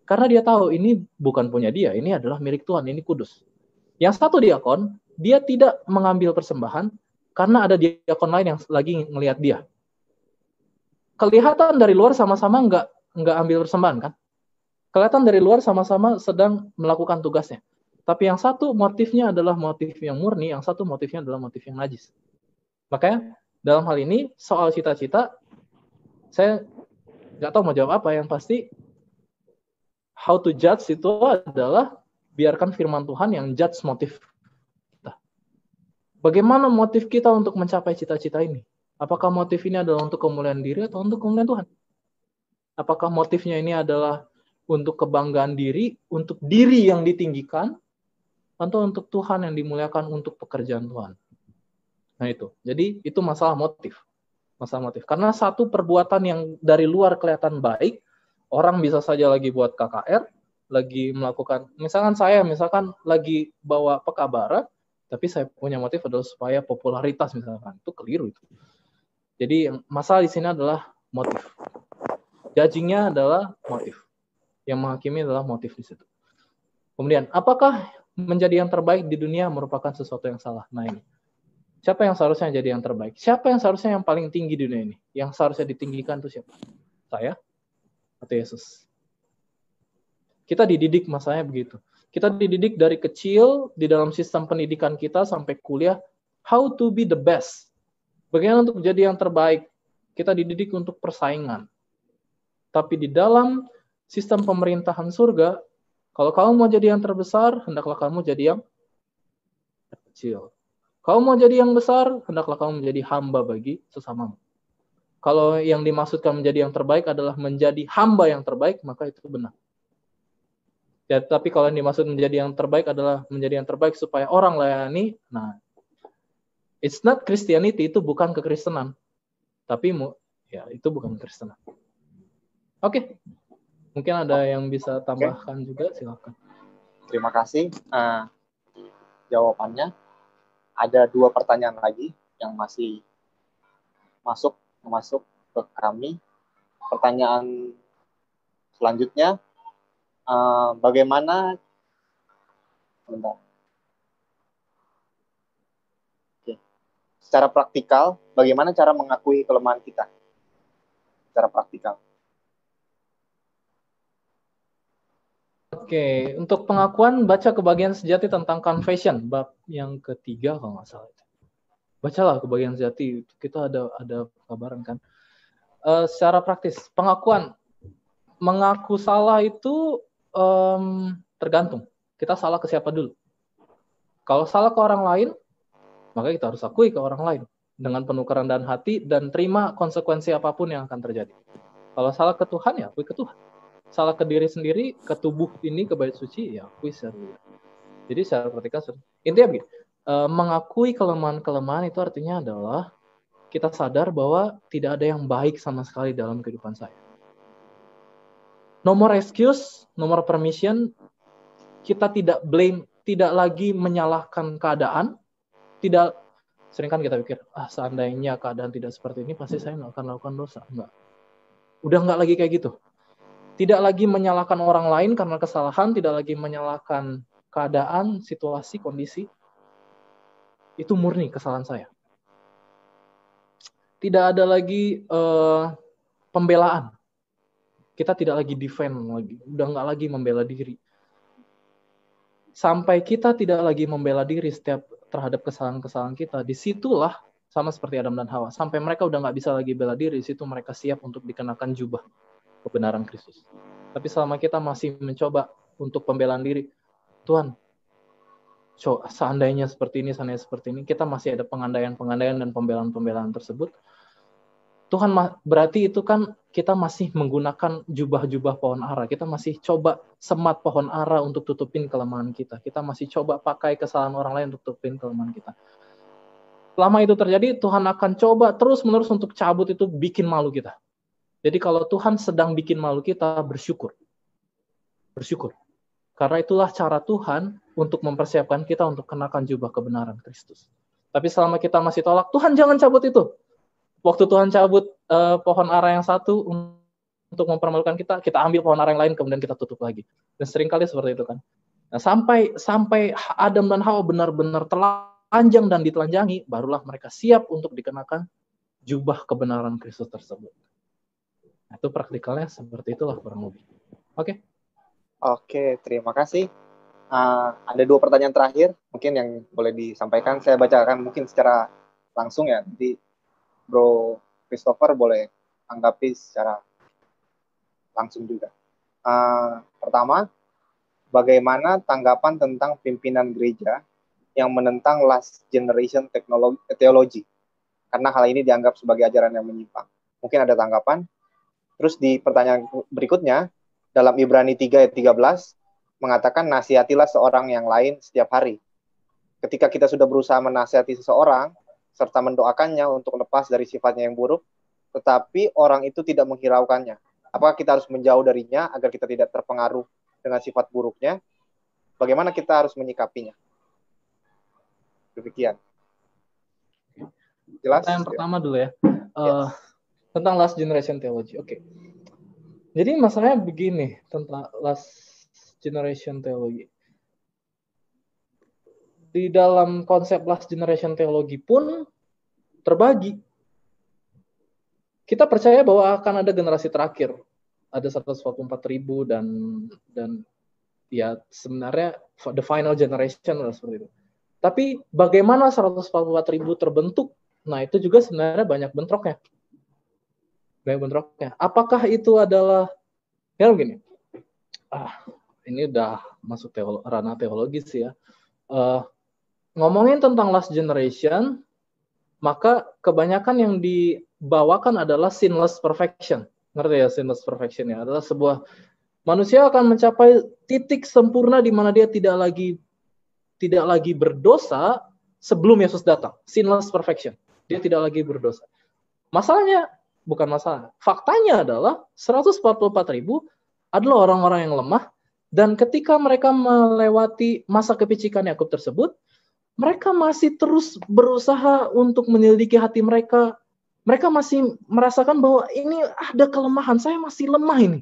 karena dia tahu ini bukan punya dia, ini adalah milik Tuhan, ini kudus. Yang satu diakon, dia tidak mengambil persembahan karena ada diakon lain yang lagi ngelihat dia. Kelihatan dari luar sama-sama nggak ambil persembahan kan? Kelihatan dari luar sama-sama sedang melakukan tugasnya. Tapi yang satu motifnya adalah motif yang murni, yang satu motifnya adalah motif yang najis. Makanya dalam hal ini soal cita-cita, saya nggak tahu mau jawab apa. Yang pasti how to judge itu adalah biarkan firman Tuhan yang judge motif kita. Bagaimana motif kita untuk mencapai cita-cita ini? Apakah motif ini adalah untuk kemuliaan diri atau untuk kemuliaan Tuhan? Apakah motifnya ini adalah untuk kebanggaan diri, untuk diri yang ditinggikan, atau untuk Tuhan yang dimuliakan, untuk pekerjaan Tuhan? Nah itu. Jadi itu masalah motif. Masalah motif. Karena satu perbuatan yang dari luar kelihatan baik, orang bisa saja lagi buat KKR, lagi melakukan, misalkan saya lagi bawa pekabaran, tapi saya punya motif adalah supaya popularitas misalkan. Itu keliru itu. Jadi masalah di sini adalah motif. Judging-nya adalah motif. Yang menghakimi adalah motif di situ. Kemudian, apakah menjadi yang terbaik di dunia merupakan sesuatu yang salah? Nah ini. Siapa yang seharusnya jadi yang terbaik? Siapa yang seharusnya yang paling tinggi di dunia ini? Yang seharusnya ditinggikan itu siapa? Saya atau Yesus? Kita dididik masanya begitu. Kita dididik dari kecil di dalam sistem pendidikan kita sampai kuliah, how to be the best. Bagaimana untuk jadi yang terbaik? Kita dididik untuk persaingan. Tapi di dalam sistem pemerintahan surga, kalau kamu mau jadi yang terbesar, hendaklah kamu jadi yang kecil. Kamu mau jadi yang besar, hendaklah kamu menjadi hamba bagi sesamamu. Kalau yang dimaksudkan menjadi yang terbaik adalah menjadi hamba yang terbaik, maka itu benar. Ya, tapi kalau yang dimaksud menjadi yang terbaik adalah menjadi yang terbaik supaya orang layani. Nah, it's not Christianity, itu bukan kekristenan. Tapi ya itu bukan kekristenan. Oke. Mungkin ada yang bisa tambahkan juga, silakan. Terima kasih. Jawabannya ada 2 pertanyaan lagi yang masih masuk ke kami. Pertanyaan selanjutnya, bagaimana secara praktikal, bagaimana cara mengakui kelemahan kita? Secara praktikal. Oke, untuk pengakuan baca Kebahagiaan Sejati tentang confession, bab yang ketiga kalau nggak salah. Bacalah Kebahagiaan Sejati, kita ada kabaran kan. Secara praktis, pengakuan, mengaku salah itu tergantung. Kita salah ke siapa dulu. Kalau salah ke orang lain, maka kita harus akui ke orang lain dengan penuh kerendahan hati dan terima konsekuensi apapun yang akan terjadi. Kalau salah ke Tuhan, ya akui ke Tuhan. Salah ke diri sendiri, ke tubuh ini, ke bait suci, ya akui secara. Jadi secara praktikal, intinya begini, mengakui kelemahan-kelemahan itu artinya adalah kita sadar bahwa tidak ada yang baik sama sekali dalam kehidupan saya. No more excuse, no more permission. Kita tidak blame, tidak lagi menyalahkan keadaan. Tidak, sering kan kita pikir, seandainya keadaan tidak seperti ini, pasti saya nggak akan lakukan dosa. Enggak. Udah nggak lagi kayak gitu. Tidak lagi menyalahkan orang lain karena kesalahan, tidak lagi menyalahkan keadaan, situasi, kondisi. Itu murni kesalahan saya. Tidak ada lagi pembelaan. Kita tidak lagi defend lagi, udah nggak lagi membela diri. Sampai kita tidak lagi membela diri setiap terhadap kesalahan-kesalahan kita, disitulah sama seperti Adam dan Hawa. Sampai mereka udah nggak bisa lagi bela diri, situ mereka siap untuk dikenakan jubah kebenaran Kristus. Tapi selama kita masih mencoba untuk pembelaan diri, Tuhan, seandainya seperti ini, kita masih ada pengandaian-pengandaian dan pembelaan-pembelaan tersebut. Tuhan, berarti itu kan kita masih menggunakan jubah-jubah pohon ara. Kita masih coba semat pohon ara untuk tutupin kelemahan kita. Kita masih coba pakai kesalahan orang lain untuk tutupin kelemahan kita. Selama itu terjadi, Tuhan akan coba terus-menerus untuk cabut itu, bikin malu kita. Jadi kalau Tuhan sedang bikin malu kita, bersyukur. Bersyukur. Karena itulah cara Tuhan untuk mempersiapkan kita untuk kenakan jubah kebenaran Kristus. Tapi selama kita masih tolak, Tuhan jangan cabut itu. Waktu Tuhan cabut pohon ara yang satu untuk mempermalukan kita, kita ambil pohon ara yang lain, kemudian kita tutup lagi. Dan seringkali seperti itu kan. Nah, sampai Adam dan Hawa benar-benar telanjang dan ditelanjangi, barulah mereka siap untuk dikenakan jubah kebenaran Kristus tersebut. Nah, itu praktikalnya seperti itulah kurang lebih. Oke. Oke, terima kasih. Ada 2 pertanyaan terakhir, mungkin yang boleh disampaikan. Saya bacakan mungkin secara langsung ya. Jadi Bro Christopher boleh anggapi secara langsung juga. Pertama, bagaimana tanggapan tentang pimpinan gereja yang menentang last generation theology? Karena hal ini dianggap sebagai ajaran yang menyimpang. Mungkin ada tanggapan. Terus di pertanyaan berikutnya, dalam Ibrani 3 ayat 13, mengatakan nasihatilah seorang yang lain setiap hari. Ketika kita sudah berusaha menasihati seseorang, serta mendoakannya untuk lepas dari sifatnya yang buruk, tetapi orang itu tidak menghiraukannya. Apakah kita harus menjauh darinya agar kita tidak terpengaruh dengan sifat buruknya? Bagaimana kita harus menyikapinya? Demikian. Jelas? Yang pertama dulu ya. Tentang last generation theology. Oke. Jadi masalahnya begini tentang last generation theology. Di dalam konsep last generation theology pun terbagi. Kita percaya bahwa akan ada generasi terakhir. Ada 144.000 dan ya sebenarnya the final generation lah seperti itu. Tapi bagaimana 144.000 terbentuk? Nah, itu juga sebenarnya banyak bentroknya. Apakah itu adalah ya begini? Ini udah masuk ranah teologis ya. Ngomongin tentang last generation, maka kebanyakan yang dibawakan adalah sinless perfection. Ngerti ya sinless perfection ya? Adalah sebuah Manusia akan mencapai titik sempurna di mana dia tidak lagi berdosa sebelum Yesus datang. Sinless perfection. Dia tidak lagi berdosa. Masalahnya, bukan masalah. Faktanya adalah 144.000 adalah orang-orang yang lemah, dan ketika mereka melewati masa kepicikan Yakub tersebut, mereka masih terus berusaha untuk menyelidiki hati mereka. Mereka masih merasakan bahwa ini ada kelemahan, saya masih lemah ini.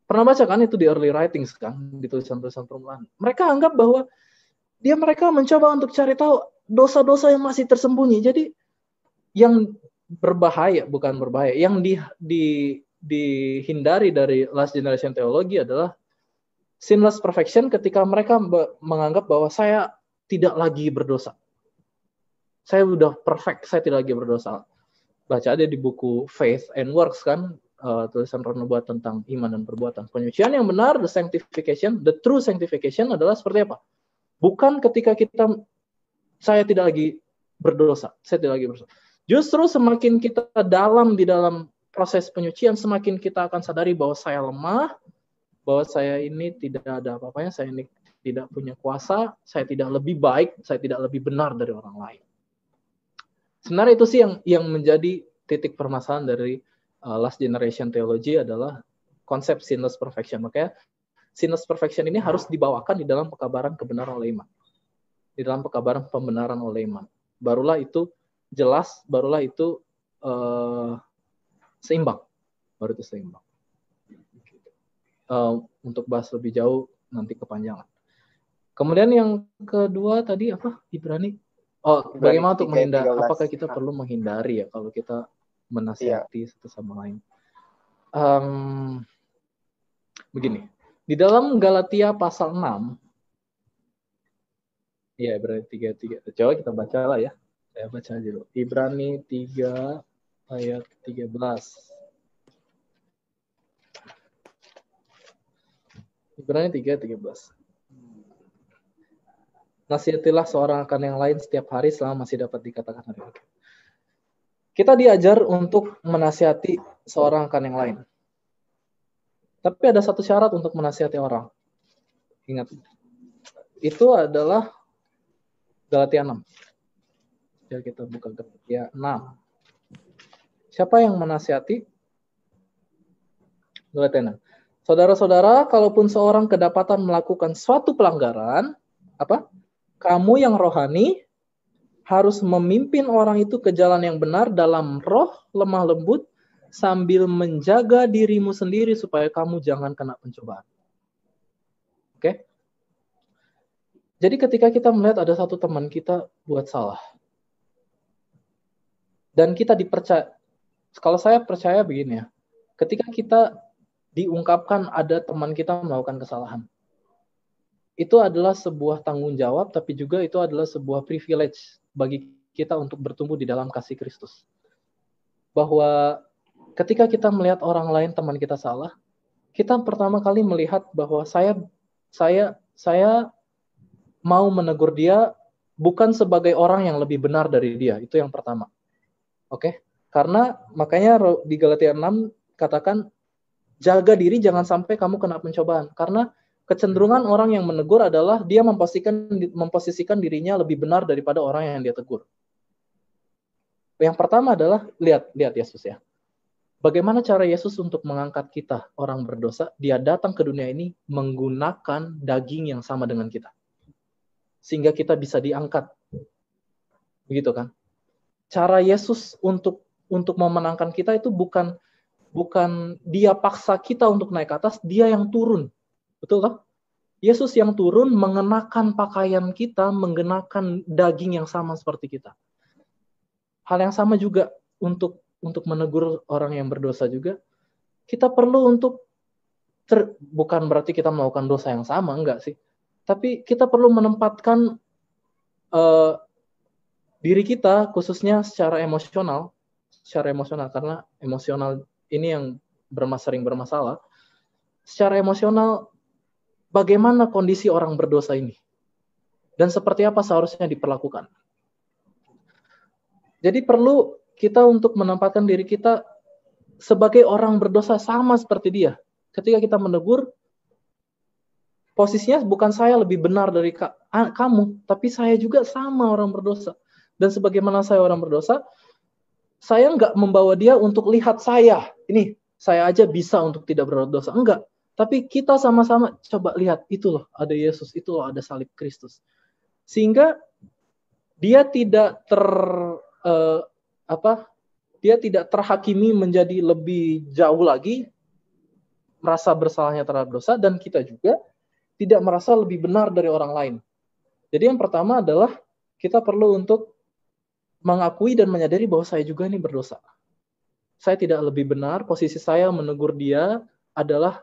Pernah baca kan itu di early writings kan, di tulisan-tulisan permulaan. Mereka anggap bahwa mereka mencoba untuk cari tahu dosa-dosa yang masih tersembunyi. Jadi yang berbahaya, bukan berbahaya, yang dihindari dari last generation teologi adalah sinless perfection ketika mereka menganggap bahwa saya tidak lagi berdosa. Saya udah perfect, saya tidak lagi berdosa. Baca aja di buku Faith and Works kan, tulisan Roh Nubuat tentang iman dan perbuatan. Penyucian yang benar, the sanctification, the true sanctification adalah seperti apa? Bukan ketika saya tidak lagi berdosa, saya tidak lagi berdosa. Justru semakin kita di dalam proses penyucian, semakin kita akan sadari bahwa saya lemah, bahwa saya ini tidak ada apa-apanya, saya ini tidak punya kuasa, saya tidak lebih baik, saya tidak lebih benar dari orang lain. Sebenarnya itu sih yang menjadi titik permasalahan dari last generation theology adalah konsep sinless perfection. Makanya sinless perfection ini harus dibawakan di dalam pekabaran kebenaran oleh iman. Di dalam pekabaran pembenaran oleh iman. Barulah itu jelas, barulah itu seimbang. Baru itu seimbang. Untuk bahas lebih jauh nanti kepanjangan. Kemudian yang kedua tadi apa? Ibrani. Bagaimana untuk menghindari? Apakah kita perlu menghindari ya kalau kita menasihati satu sama lain? Begini. Di dalam Galatia pasal 6, ya berarti 3. Coba kita baca lah ya. Saya baca dulu. Ibrani 3 ayat 13. Ibrani 3:13. Nasihatilah seorang akan yang lain setiap hari selama masih dapat dikatakan hari ini. Kita diajar untuk menasihati seorang akan yang lain. Tapi ada satu syarat untuk menasihati orang. Ingat. Itu adalah Galatia 6. Ya, kita buka Galatia 6. Siapa yang menasihati? Galatia 6. Saudara-saudara, kalaupun seorang kedapatan melakukan suatu pelanggaran, apa? Kamu yang rohani harus memimpin orang itu ke jalan yang benar dalam roh lemah lembut sambil menjaga dirimu sendiri supaya kamu jangan kena pencobaan. Oke? Jadi ketika kita melihat ada satu teman kita buat salah dan kita dipercaya, kalau saya percaya begini ya, ketika kita diungkapkan ada teman kita melakukan kesalahan, itu adalah sebuah tanggung jawab, tapi juga itu adalah sebuah privilege bagi kita untuk bertumbuh di dalam kasih Kristus. Bahwa ketika kita melihat orang lain teman kita salah, kita pertama kali melihat bahwa saya mau menegur dia bukan sebagai orang yang lebih benar dari dia. Itu yang pertama. Oke? Karena makanya di Galatia 6 katakan jaga diri jangan sampai kamu kena pencobaan. Karena kecenderungan orang yang menegur adalah dia memposisikan dirinya lebih benar daripada orang yang dia tegur. Yang pertama adalah lihat Yesus ya. Bagaimana cara Yesus untuk mengangkat kita orang berdosa? Dia datang ke dunia ini menggunakan daging yang sama dengan kita, sehingga kita bisa diangkat. Begitu kan? Cara Yesus untuk memenangkan kita itu bukan dia paksa kita untuk naik ke atas, dia yang turun. Betul kan? Yesus yang turun mengenakan pakaian kita, mengenakan daging yang sama seperti kita. Hal yang sama juga untuk menegur orang yang berdosa juga. Kita perlu untuk bukan berarti kita melakukan dosa yang sama, enggak sih. Tapi kita perlu menempatkan diri kita khususnya secara emosional karena emosional ini yang sering bermasalah. Secara emosional, bagaimana kondisi orang berdosa ini? Dan seperti apa seharusnya diperlakukan? Jadi perlu kita untuk menempatkan diri kita sebagai orang berdosa sama seperti dia. ketika kita menegur, posisinya bukan saya lebih benar dari kamu, tapi saya juga sama orang berdosa. Dan sebagaimana saya orang berdosa, saya nggak membawa dia untuk lihat saya. Ini, saya aja bisa untuk tidak berdosa. Enggak. Tapi kita sama-sama coba lihat, itu loh ada Yesus, itu loh ada salib Kristus. Sehingga dia tidak dia tidak terhakimi menjadi lebih jauh lagi merasa bersalahnya terhadap dosa, dan kita juga tidak merasa lebih benar dari orang lain. Jadi yang pertama adalah kita perlu untuk mengakui dan menyadari bahwa saya juga ini berdosa. Saya tidak lebih benar, posisi saya menegur dia adalah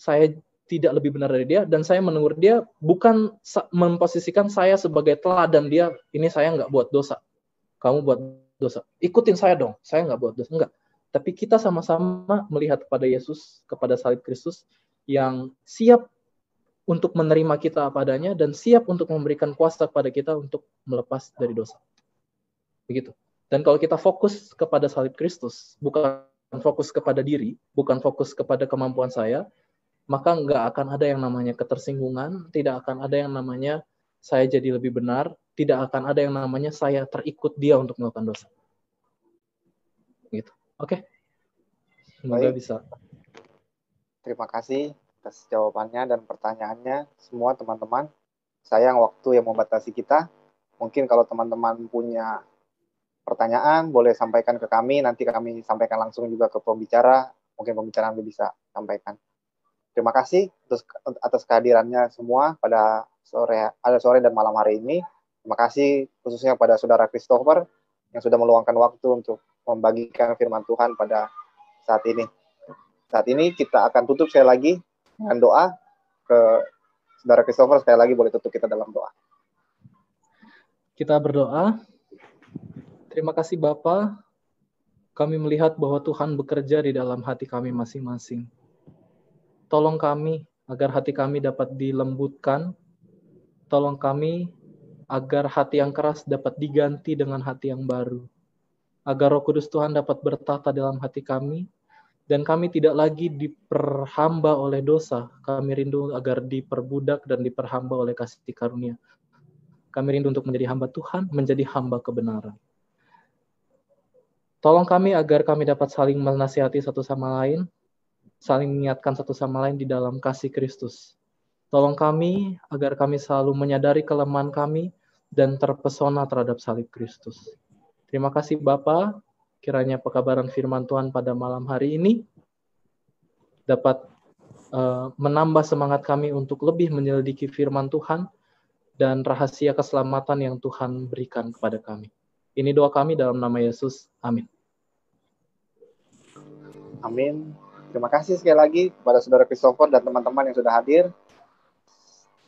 saya tidak lebih benar dari dia, dan saya menegur dia bukan memposisikan saya sebagai teladan dia, ini saya nggak buat dosa, kamu buat dosa, ikutin saya dong, saya nggak buat dosa, enggak. Tapi kita sama-sama melihat kepada Yesus, kepada salib Kristus, yang siap untuk menerima kita apa adanya, dan siap untuk memberikan kuasa kepada kita untuk melepas dari dosa. Begitu. Dan kalau kita fokus kepada salib Kristus, bukan fokus kepada diri, bukan fokus kepada kemampuan saya, maka nggak akan ada yang namanya ketersinggungan, tidak akan ada yang namanya saya jadi lebih benar, tidak akan ada yang namanya saya terikut dia untuk melakukan dosa. Gitu. Oke. Semoga bisa. Terima kasih atas jawabannya dan pertanyaannya semua teman-teman. Sayang waktu yang membatasi kita. Mungkin kalau teman-teman punya pertanyaan, boleh sampaikan ke kami. Nanti kami sampaikan langsung juga ke pembicara. Mungkin pembicara nanti bisa sampaikan. Terima kasih atas kehadirannya semua pada sore dan malam hari ini. Terima kasih khususnya pada Saudara Christopher yang sudah meluangkan waktu untuk membagikan firman Tuhan pada saat ini. Saat ini kita akan tutup sekali lagi dengan doa. Ke Saudara Christopher, sekali lagi boleh tutup kita dalam doa. Kita berdoa. Terima kasih Bapa, kami melihat bahwa Tuhan bekerja di dalam hati kami masing-masing. Tolong kami agar hati kami dapat dilembutkan. Tolong kami agar hati yang keras dapat diganti dengan hati yang baru. Agar Roh Kudus Tuhan dapat bertata dalam hati kami, dan kami tidak lagi diperhamba oleh dosa. Kami rindu agar diperbudak dan diperhamba oleh kasih karunia. Kami rindu untuk menjadi hamba Tuhan, menjadi hamba kebenaran. Tolong kami agar kami dapat saling menasihati satu sama lain, saling mengingatkan satu sama lain di dalam kasih Kristus. Tolong kami agar kami selalu menyadari kelemahan kami dan terpesona terhadap salib Kristus. Terima kasih Bapa, kiranya pekabaran firman Tuhan pada malam hari ini dapat menambah semangat kami untuk lebih menyelidiki firman Tuhan dan rahasia keselamatan yang Tuhan berikan kepada kami. Ini doa kami dalam nama Yesus. Amin. Amin. Terima kasih sekali lagi kepada Saudara Christopher dan teman-teman yang sudah hadir.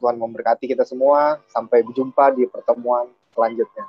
Tuhan memberkati kita semua. Sampai berjumpa di pertemuan selanjutnya.